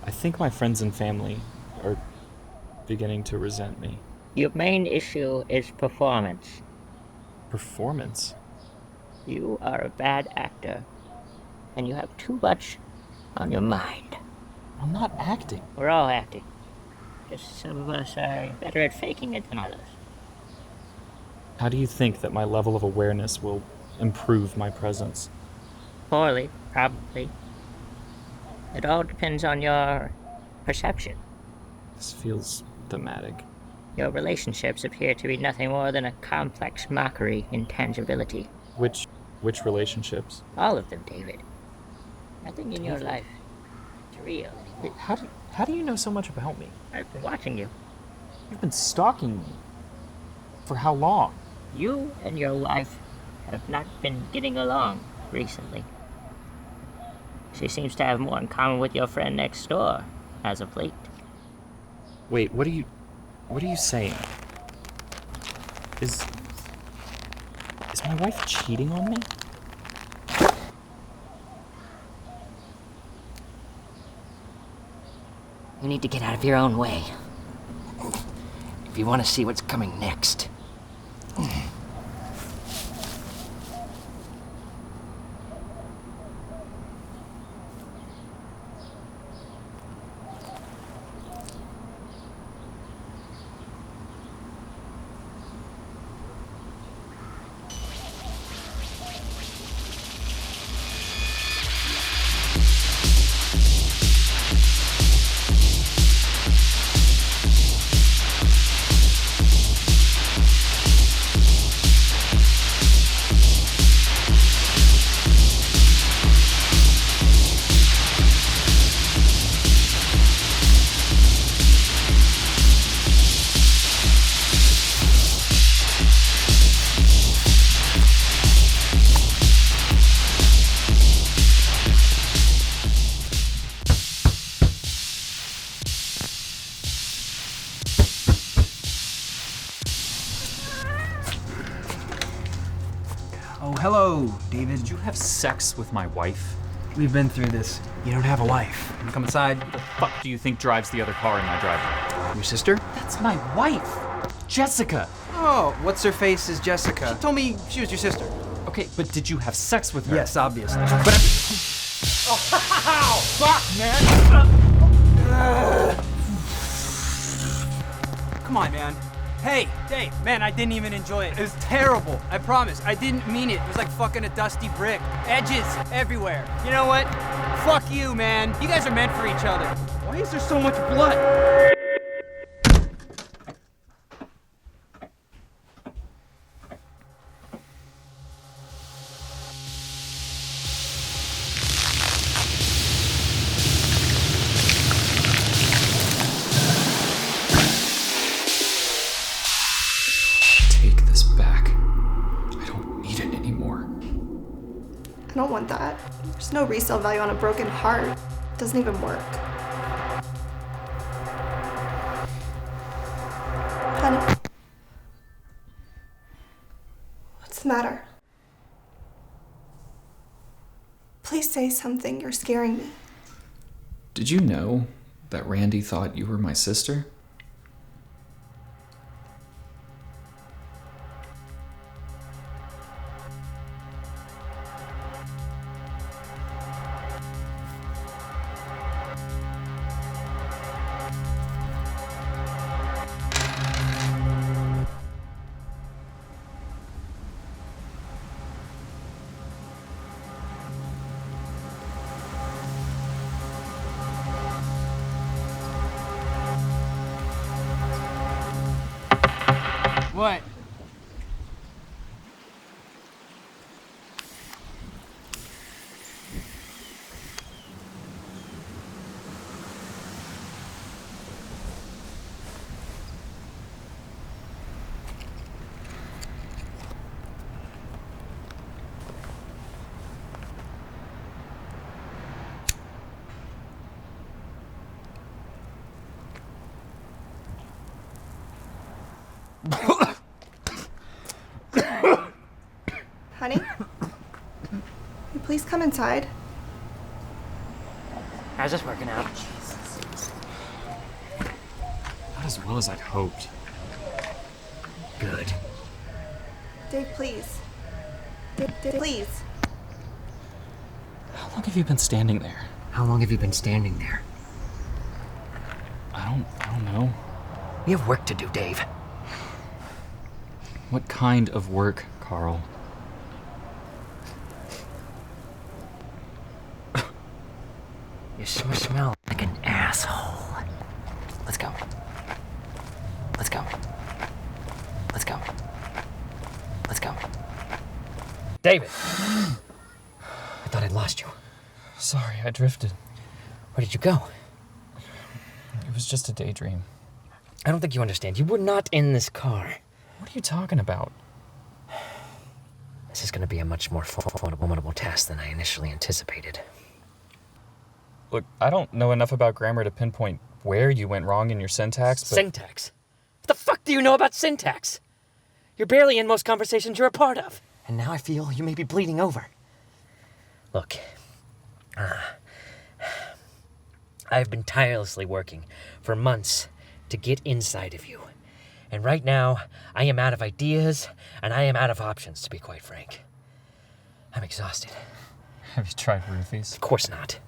I think my friends and family are beginning to resent me. Your main issue is performance. Performance? You are a bad actor, and you have too much on your mind. I'm not acting. We're all acting. Just some of us are better at faking it than others. How do you think that my level of awareness will improve my presence? Poorly, probably. It all depends on your perception. This feels thematic. Your relationships appear to be nothing more than a complex mockery in tangibility. Which relationships? All of them, David. Nothing in your life is real. Wait, how do you know so much about me? I've been watching you. You've been stalking me. For how long? You and your wife have not been getting along recently. She seems to have more in common with your friend next door, as of late. Wait, what are you saying? Is my wife cheating on me? You need to get out of your own way. If you want to see what's coming next. Oh, hello, David. Did you have sex with my wife? We've been through this. You don't have a wife. You come inside. What the fuck do you think drives the other car in my driveway? Your sister? That's my wife! Jessica! Oh, what's her face is Jessica. She told me she was your sister. Okay, but did you have sex with her? Yes, obviously. But Oh, fuck, man! Come on, man. Hey, Dave, man, I didn't even enjoy it. It was terrible. I promise. I didn't mean it. It was like fucking a dusty brick. Edges everywhere. You know what? Fuck you, man. You guys are meant for each other. Why is there so much blood? There's no resale value on a broken heart. It doesn't even work. Honey. What's the matter? Please say something. You're scaring me. Did you know that Randy thought you were my sister? What? Honey? Will you please come inside? How's this working out? Not as well as I'd hoped. Good. Dave, please. Dave, please. How long have you been standing there? How long have you been standing there? I don't know. We have work to do, Dave. What kind of work, Carl? You smell like an asshole. Let's go. Let's go. Let's go. Let's go. David! I thought I'd lost you. Sorry, I drifted. Where did you go? It was just a daydream. I don't think you understand. You were not in this car. What are you talking about? This is going to be a much more formidable task than I initially anticipated. Look, I don't know enough about grammar to pinpoint where you went wrong in your syntax, but... Syntax? What the fuck do you know about syntax? You're barely in most conversations you're a part of. And now I feel you may be bleeding over. Look, I've been tirelessly working for months to get inside of you. And right now, I am out of ideas, and I am out of options, to be quite frank. I'm exhausted. Have you tried roofies? Of course not.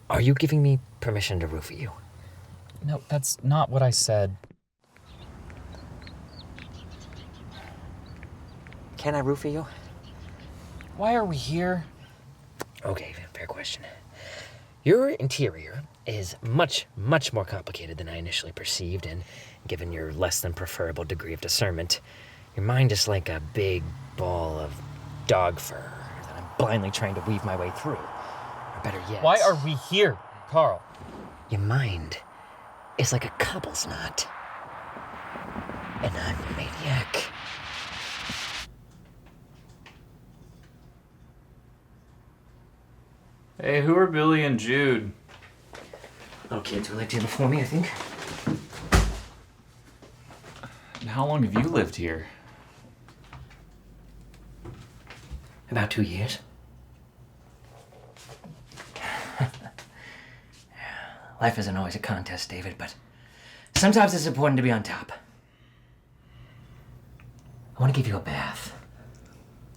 Are you giving me permission to roofie you? No, that's not what I said. Can I roofie you? Why are we here? Okay, fair question. Your interior is much, much more complicated than I initially perceived, and given your less than preferable degree of discernment, your mind is like a big ball of dog fur that I'm blindly trying to weave my way through. Or better yet... Why are we here, Carl? Your mind is like a cobble's knot. And I'm a maniac. Hey, who are Billy and Jude? Little kids who lived here before me, I think. And how long have you lived here? About 2 years. Life isn't always a contest, David, but sometimes it's important to be on top. I want to give you a bath.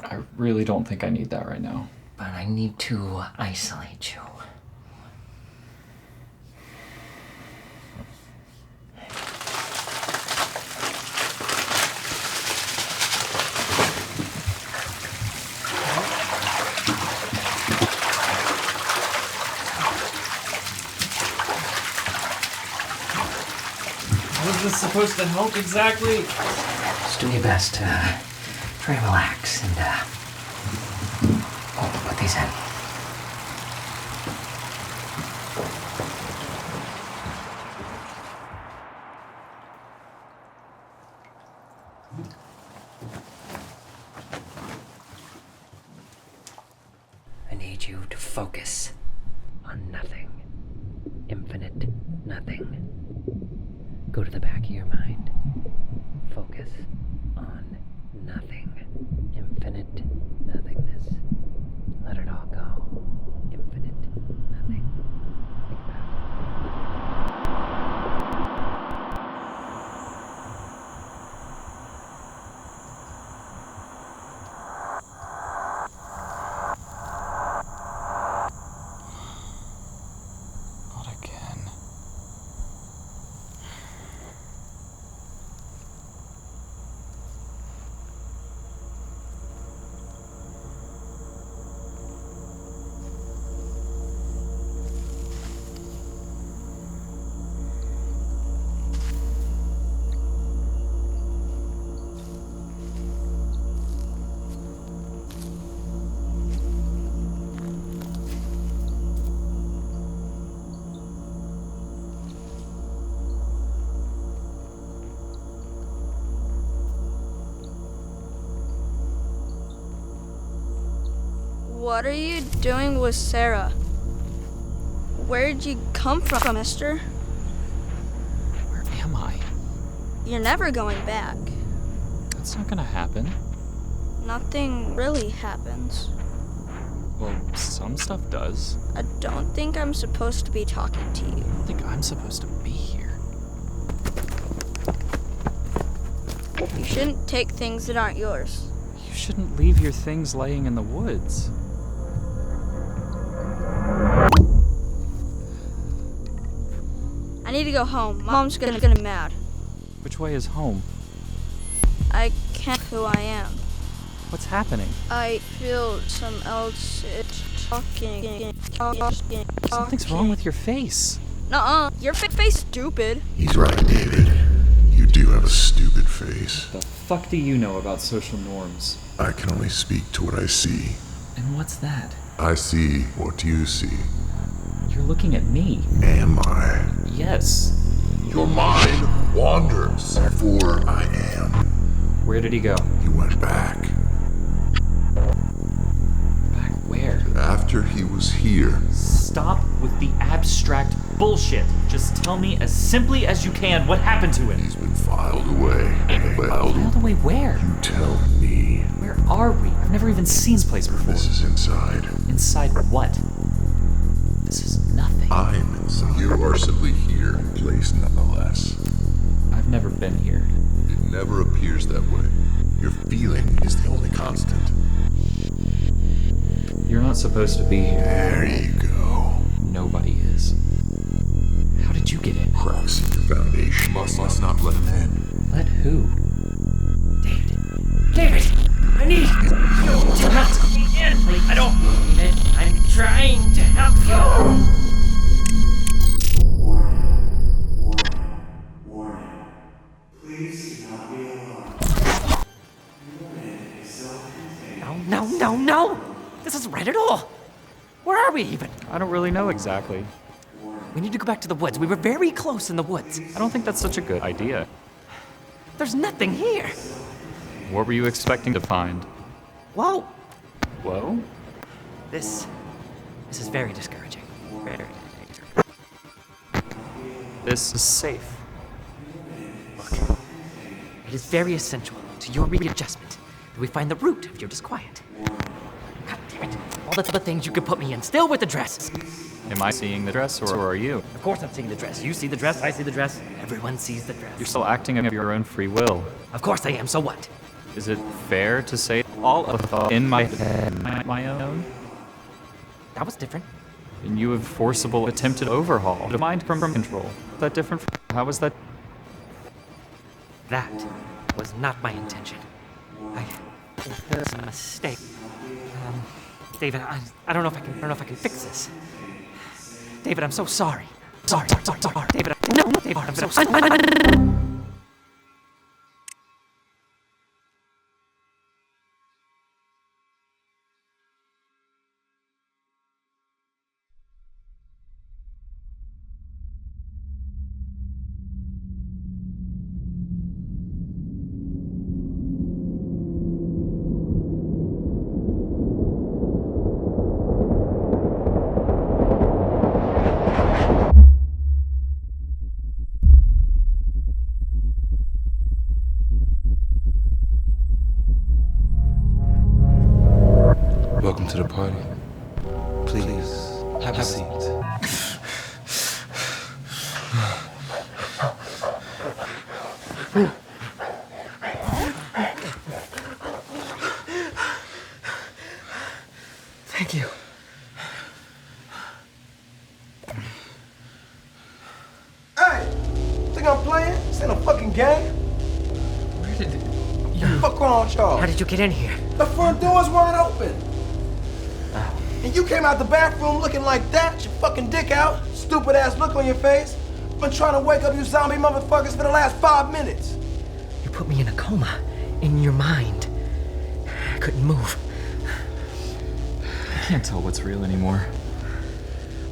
I really don't think I need that right now. But I need to isolate you. How is this supposed to help exactly? Just do your best to try to relax and put these in. need you to focus on nothing. Infinite nothing. Go to the back of your mind. Focus on nothing. Infinite nothingness. Let it all go. Infinite nothing. Think about it. Not again. What are you doing with Sarah? Where did you come from, mister? Where am I? You're never going back. That's not gonna happen. Nothing really happens. Well, some stuff does. I don't think I'm supposed to be talking to you. I don't think I'm supposed to be here. You shouldn't take things that aren't yours. You shouldn't leave your things laying in the woods. I need to go home. Mom's gonna get mad. Which way is home? I can't who I am. What's happening? I feel some else talking. Something's wrong with your face. Nuh-uh. Your face stupid. He's right, David. You do have a stupid face. The fuck do you know about social norms? I can only speak to what I see. And what's that? I see what you see. You're looking at me. Am I? Yes. Your mind wanders, therefore I am. Where did he go? He went back. Back where? After he was here. Stop with the abstract bullshit. Just tell me as simply as you can what happened to him. He's been filed away. Filed away where? You tell me. Where are we? I've never even seen this place before. This is inside. Inside what? This is nothing. I'm inside. You are simply here, placed nonetheless. I've never been here. It never appears that way. Your feeling is the only constant. You're not supposed to be here. There you go. Nobody is. How did you get in? Cracks in your foundation. Must not let him in. Let who? David! I need you to let me in! I don't mean it. I'm trying to help you! Warning. Please do not be alarmed. Unit is self-contained. No! This isn't right at all! Where are we even? I don't really know exactly. We need to go back to the woods. We were very close in the woods. I don't think that's such a good idea. There's nothing here. What were you expecting to find? Whoa! Whoa? This is very discouraging. Very. This is safe. Look, it is very essential to your readjustment that we find the root of your disquiet. God damn it. All the other things you could put me in, still with the dress. Am I seeing the dress, or are you? Of course I'm seeing the dress. You see the dress, I see the dress. Everyone sees the dress. You're still acting of your own free will. Of course I am, so what? Is it fair to say all of the in my head my own? That was different. And you have forcible attempted overhaul the mind from control. Is that different? How was that? That was not my intention. It was a mistake. David, I don't know if I can fix this. David, I'm so sorry. Sorry. David, David, I'm so sorry. to the party? Please, have a seat. Thank you. Hey! Think I'm playing? This ain't a fucking game. Where did you... Fuck wrong with y'all? How did you get in here? The front door's wide open. And you came out the bathroom looking like that, your fucking dick out, stupid ass look on your face. Been trying to wake up you zombie motherfuckers for the last 5 minutes. You put me in a coma. In your mind. I couldn't move. I can't tell what's real anymore.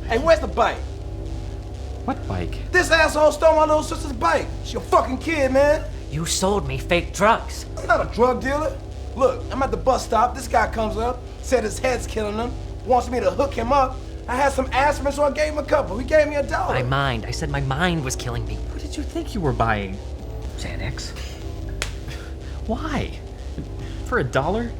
Hey, where's the bike? What bike? This asshole stole my little sister's bike. She a fucking kid, man. You sold me fake drugs. I'm not a drug dealer. Look, I'm at the bus stop. This guy comes up, said his head's killing him, wants me to hook him up. I had some aspirin, so I gave him a couple. He gave me $1. My mind. I said my mind was killing me. What did you think you were buying? Xanax. Why? For $1?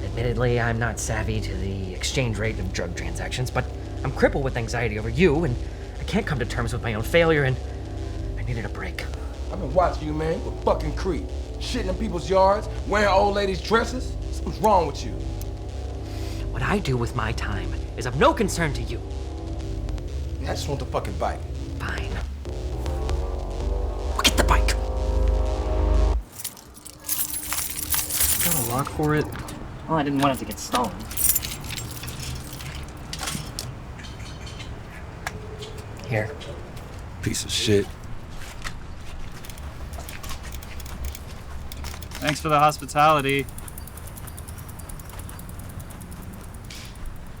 Admittedly, I'm not savvy to the exchange rate of drug transactions, but I'm crippled with anxiety over you, and I can't come to terms with my own failure, and I needed a break. I've been watching you, man. You a fucking creep. Shitting in people's yards, wearing old ladies' dresses. Something's wrong with you. What I do with my time is of no concern to you. I just want the fucking bike. Fine. We'll get the bike. Got a lock for it? Well, I didn't want it to get stolen. Here. Piece of shit. Thanks for the hospitality.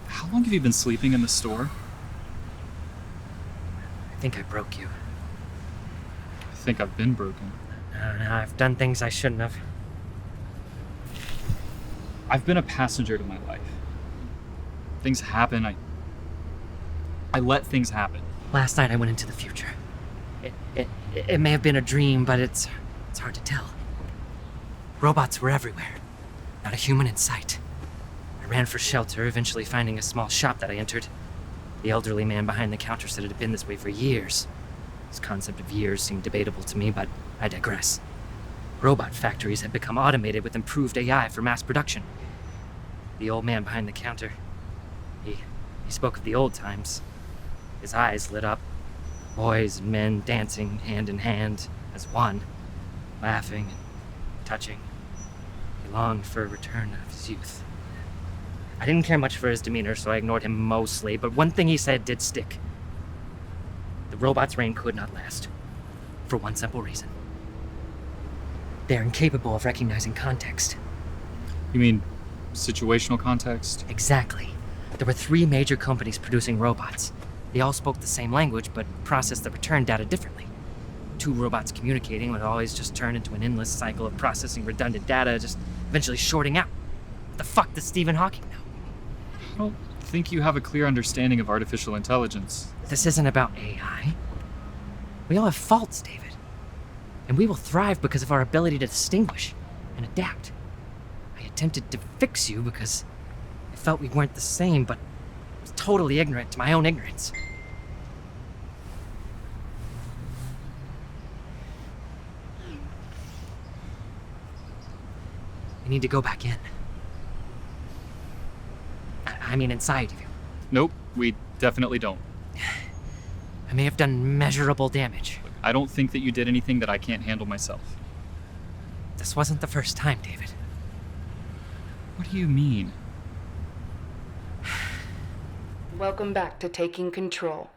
How long have you been sleeping in the store? I think I broke you. I think I've been broken. I don't know, I've done things I shouldn't have. I've been a passenger to my life. Things happen, I let things happen. Last night I went into the future. It may have been a dream, but it's hard to tell. Robots were everywhere. Not a human in sight. I ran for shelter, eventually finding a small shop that I entered. The elderly man behind the counter said it had been this way for years. This concept of years seemed debatable to me, but I digress. Robot factories had become automated with improved AI for mass production. The old man behind the counter, he spoke of the old times. His eyes lit up. Boys and men dancing hand in hand as one, laughing and touching. He longed for a return of his youth. I didn't care much for his demeanor, so I ignored him mostly, but one thing he said did stick. The robot's reign could not last. For one simple reason. They're incapable of recognizing context. You mean situational context? Exactly. There were 3 major companies producing robots. They all spoke the same language, but processed the return data differently. 2 robots communicating would always just turn into an endless cycle of processing redundant data, just eventually shorting out. What the fuck does Stephen Hawking know? I don't think you have a clear understanding of artificial intelligence. This isn't about AI. We all have faults, David. And we will thrive because of our ability to distinguish and adapt. I attempted to fix you because I felt we weren't the same, but I was totally ignorant to my own ignorance. I need to go back in. I mean inside of you. Nope, we definitely don't. I may have done measurable damage. Look, I don't think that you did anything that I can't handle myself. This wasn't the first time, David. What do you mean? Welcome back to Taking Control.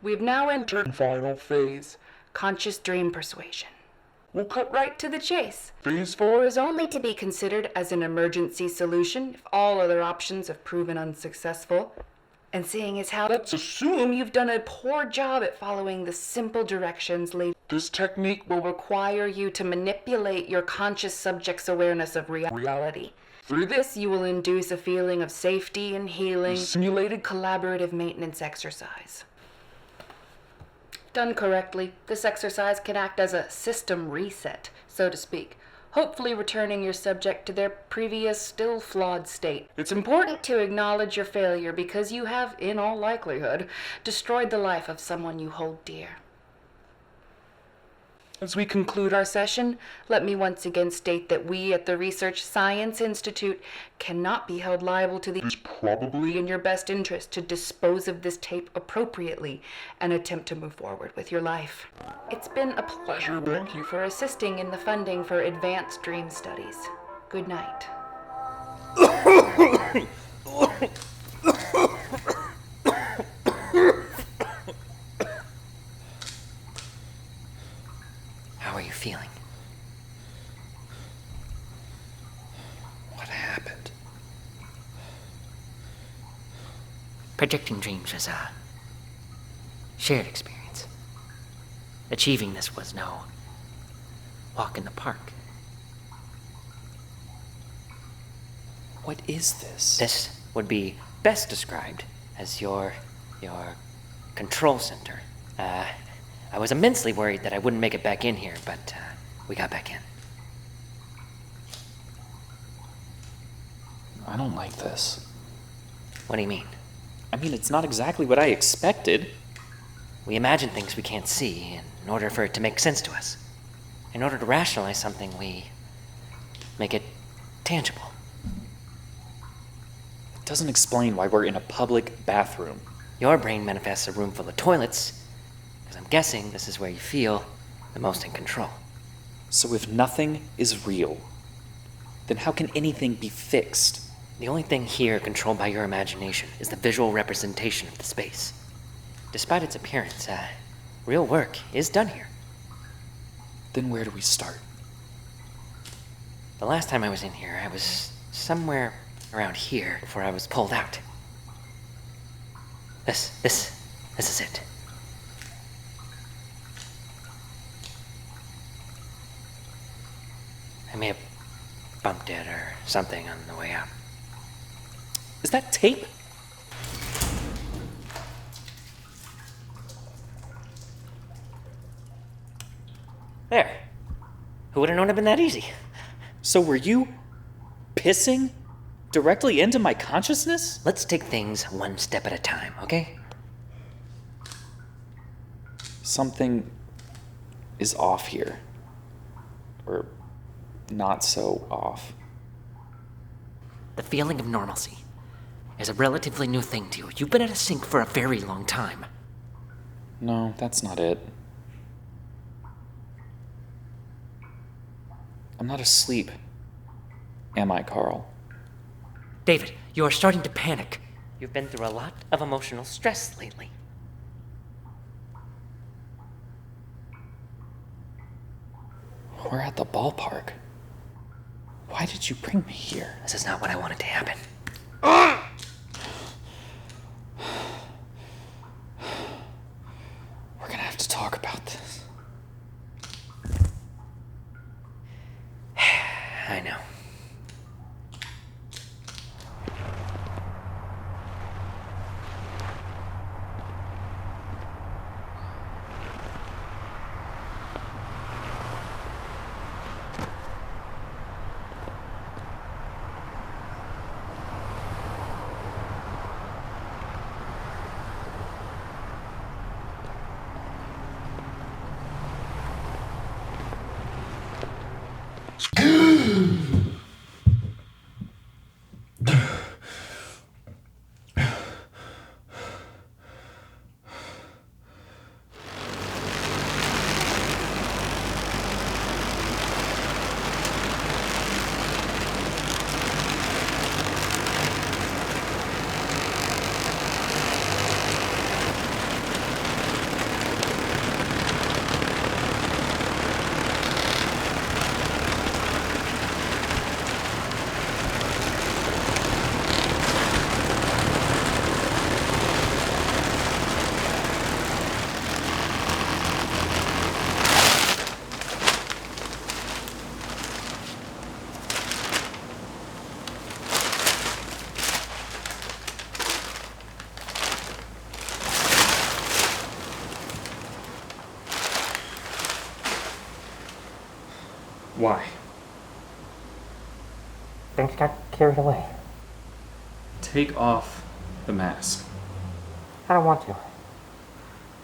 We've now entered the final phase, conscious dream persuasion. We'll cut right to the chase. Phase 4 is only to be considered as an emergency solution if all other options have proven unsuccessful. And seeing as how, let's assume you've done a poor job at following the simple directions laid. This technique will require you to manipulate your conscious subject's awareness of reality. Through this, you will induce a feeling of safety and healing, simulated collaborative maintenance exercise. Done correctly, this exercise can act as a system reset, so to speak. hopefully returning your subject to their previous, still flawed state. It's important to acknowledge your failure because you have, in all likelihood, destroyed the life of someone you hold dear. As we conclude our session, let me once again state that we at the Research Science Institute cannot be held liable to the... It's probably in your best interest to dispose of this tape appropriately and attempt to move forward with your life. It's been a pleasure. Thank you for assisting in the funding for advanced dream studies. Good night. How are you feeling? What happened? Projecting dreams was a shared experience. Achieving this was no walk in the park. What is this? This would be best described as your control center. I was immensely worried that I wouldn't make it back in here, but we got back in. I don't like this. What do you mean? I mean, it's not exactly what I expected. We imagine things we can't see in order for it to make sense to us. In order to rationalize something, we make it tangible. It doesn't explain why we're in a public bathroom. Your brain manifests a room full of toilets, because I'm guessing this is where you feel the most in control. So if nothing is real, then how can anything be fixed? The only thing here controlled by your imagination is the visual representation of the space. Despite its appearance, real work is done here. Then where do we start? The last time I was in here, I was somewhere around here before I was pulled out. This is it. I may have bumped it or something on the way out. Is that tape? There. Who would have known it'd been that easy? So were you pissing directly into my consciousness? Let's take things one step at a time, okay? Something is off here. Or not so off. The feeling of normalcy is a relatively new thing to you. You've been at a sink for a very long time. No, that's not it. I'm not asleep. Am I, Carl? David, you are starting to panic. You've been through a lot of emotional stress lately. We're at the ballpark. Why did you bring me here? This is not what I wanted to happen. We're gonna have to talk about this. I know. Why? things got carried away. Take off the mask. I don't want to.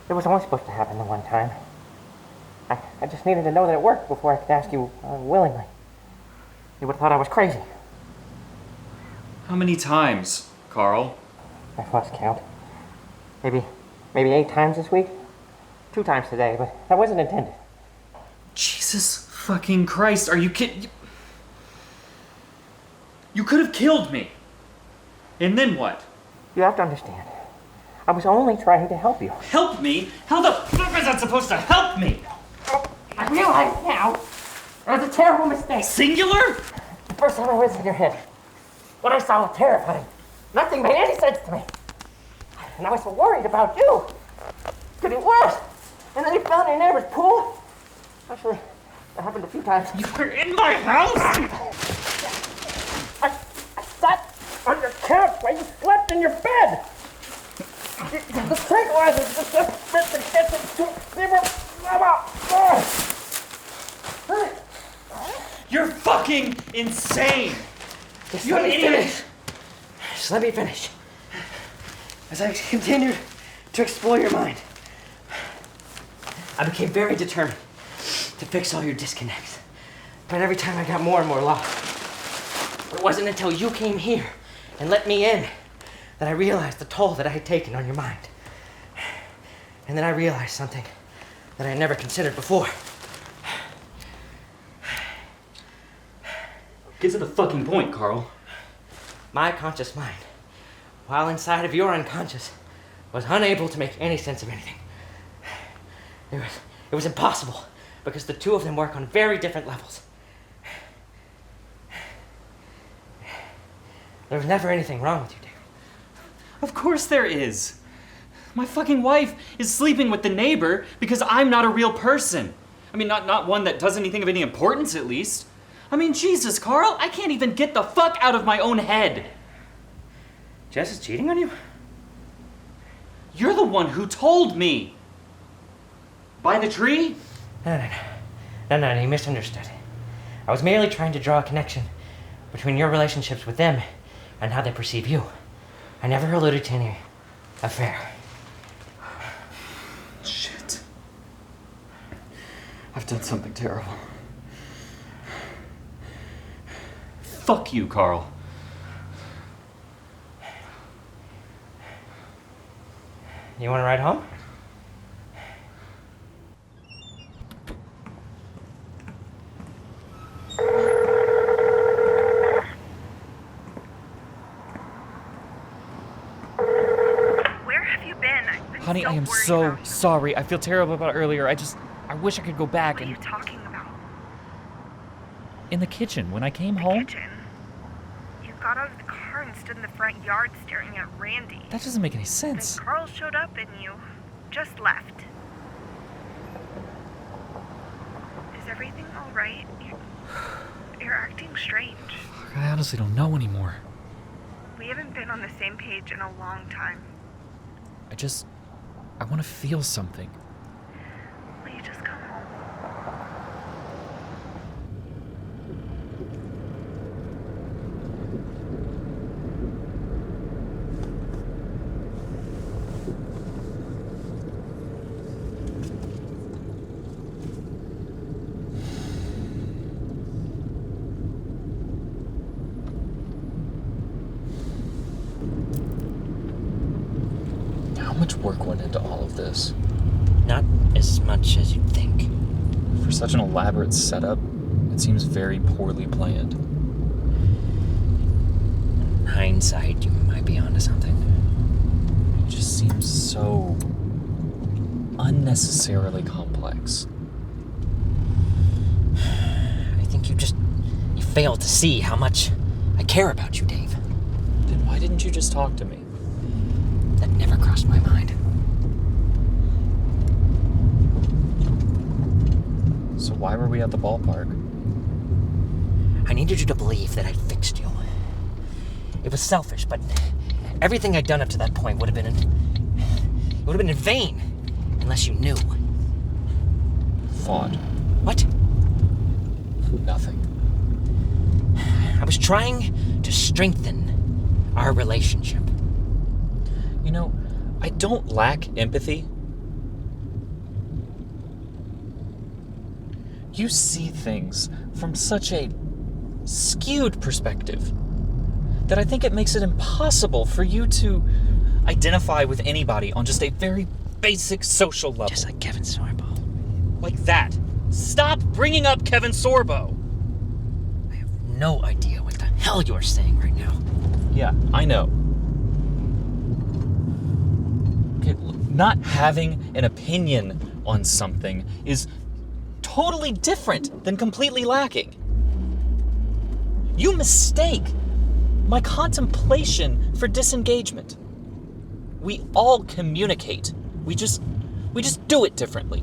It was only supposed to happen the one time. I just needed to know that it worked before I could ask you willingly. You would have thought I was crazy. How many times, Carl? I've lost count. Maybe 8 times this week? 2 times today, but that wasn't intended. Jesus fucking Christ, are you kidding? You could have killed me. And then what? You have to understand. I was only trying to help you. Help me? How the fuck is that supposed to help me? I realize now it was a terrible mistake. Singular? The first time I was in your head, what I saw was terrifying. Nothing made any sense to me. And I was so worried about you. Could it worse? And then you fell in your neighbor's pool? Actually, that happened a few times. You were in my house? I sat on your couch while you slept in your bed. The tranquilizers just meant to get them to... You're fucking insane! You're an idiot! Just let me finish. As I continued to explore your mind, I became very determined to fix all your disconnects. But every time I got more and more lost. It wasn't until you came here and let me in that I realized the toll that I had taken on your mind. And then I realized something that I had never considered before. Get to the fucking point, Carl. My conscious mind, while inside of your unconscious, was unable to make any sense of anything. It was impossible, because the two of them work on very different levels. There was never anything wrong with you, David. Of course there is. My fucking wife is sleeping with the neighbor because I'm not a real person. I mean, not one that does anything of any importance, at least. I mean, Jesus, Carl, I can't even get the fuck out of my own head. Jess is cheating on you? You're the one who told me. By the tree? No, you misunderstood. I was merely trying to draw a connection between your relationships with them and how they perceive you. I never alluded to any affair. Shit. I've done something terrible. Fuck you, Carl. You want to ride home? Where have you been? I've been Honey, so I am worried so about you. sorry. I feel terrible about earlier. I wish I could go back What are and... you talking about? In the kitchen, when I came The home? kitchen? You got out of the car and stood in the front yard staring at Randy. That doesn't make any sense. Then Carl showed up and you just left. Is everything all right? You're acting strange. I honestly don't know anymore. We haven't been on the same page in a long time. I want to feel something. Will you just come home? How much work went into all of this? Not as much as you'd think. For such an elaborate setup, it seems very poorly planned. In hindsight, you might be onto something. It just seems so unnecessarily complex. I think you failed to see how much I care about you, Dave. Then why didn't you just talk to me? That never crossed my mind. So why were we at the ballpark? I needed you to believe that I'd fixed you. It was selfish, but everything I'd done up to that point would have been in vain unless you knew. Thought. What? Nothing. I was trying to strengthen our relationship. You know, I don't lack empathy. You see things from such a skewed perspective that I think it makes it impossible for you to identify with anybody on just a very basic social level. Just like Kevin Sorbo. Like that. Stop bringing up Kevin Sorbo! I have no idea what the hell you're saying right now. Yeah, I know. Okay, not having an opinion on something is totally different than completely lacking. You mistake my contemplation for disengagement. We all communicate. We just do it differently.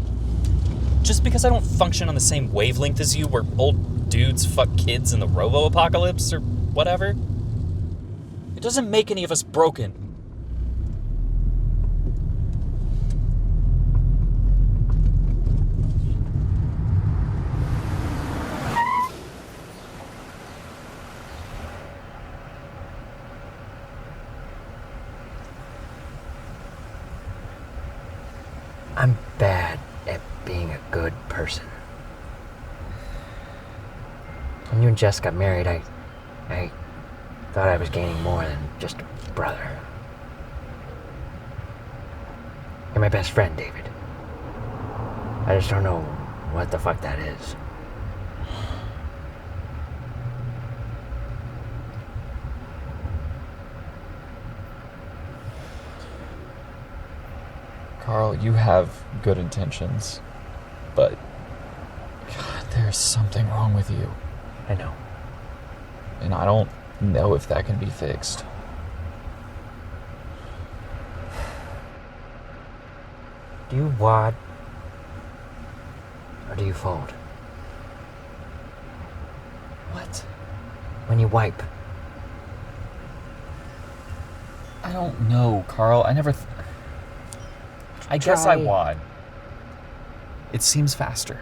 Just because I don't function on the same wavelength as you, where old dudes fuck kids in the robo-apocalypse or whatever, it doesn't make any of us broken. I'm bad at being a good person. When you and Jess got married, I thought I was gaining more than just a brother. You're my best friend, David. I just don't know what the fuck that is. Carl, you have good intentions, but God, there's something wrong with you. I know. And I don't know if that can be fixed. Do you wad or do you fold? What? When you wipe. I don't know, Carl. I never... I guess I wad. It seems faster.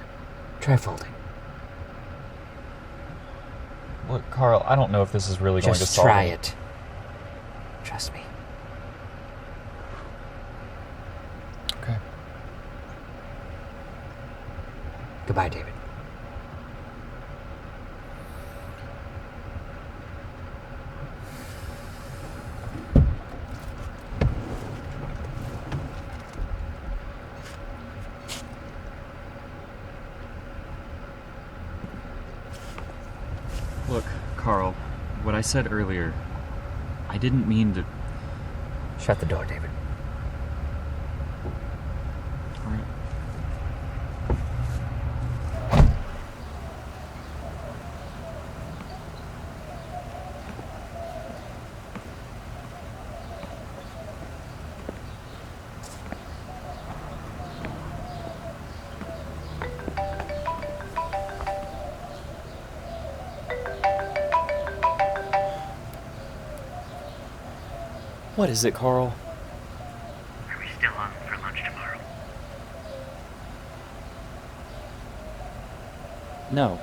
Try folding. Look, Carl, I don't know if this is really going to Just solve try it. Trust me. Okay. Goodbye, David. Look, Carl, what I said earlier, I didn't mean to... Shut the door, David. All right. What is it, Carl? Are we still on for lunch tomorrow? No.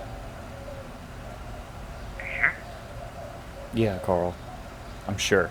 Are you sure? Yeah, Carl. I'm sure.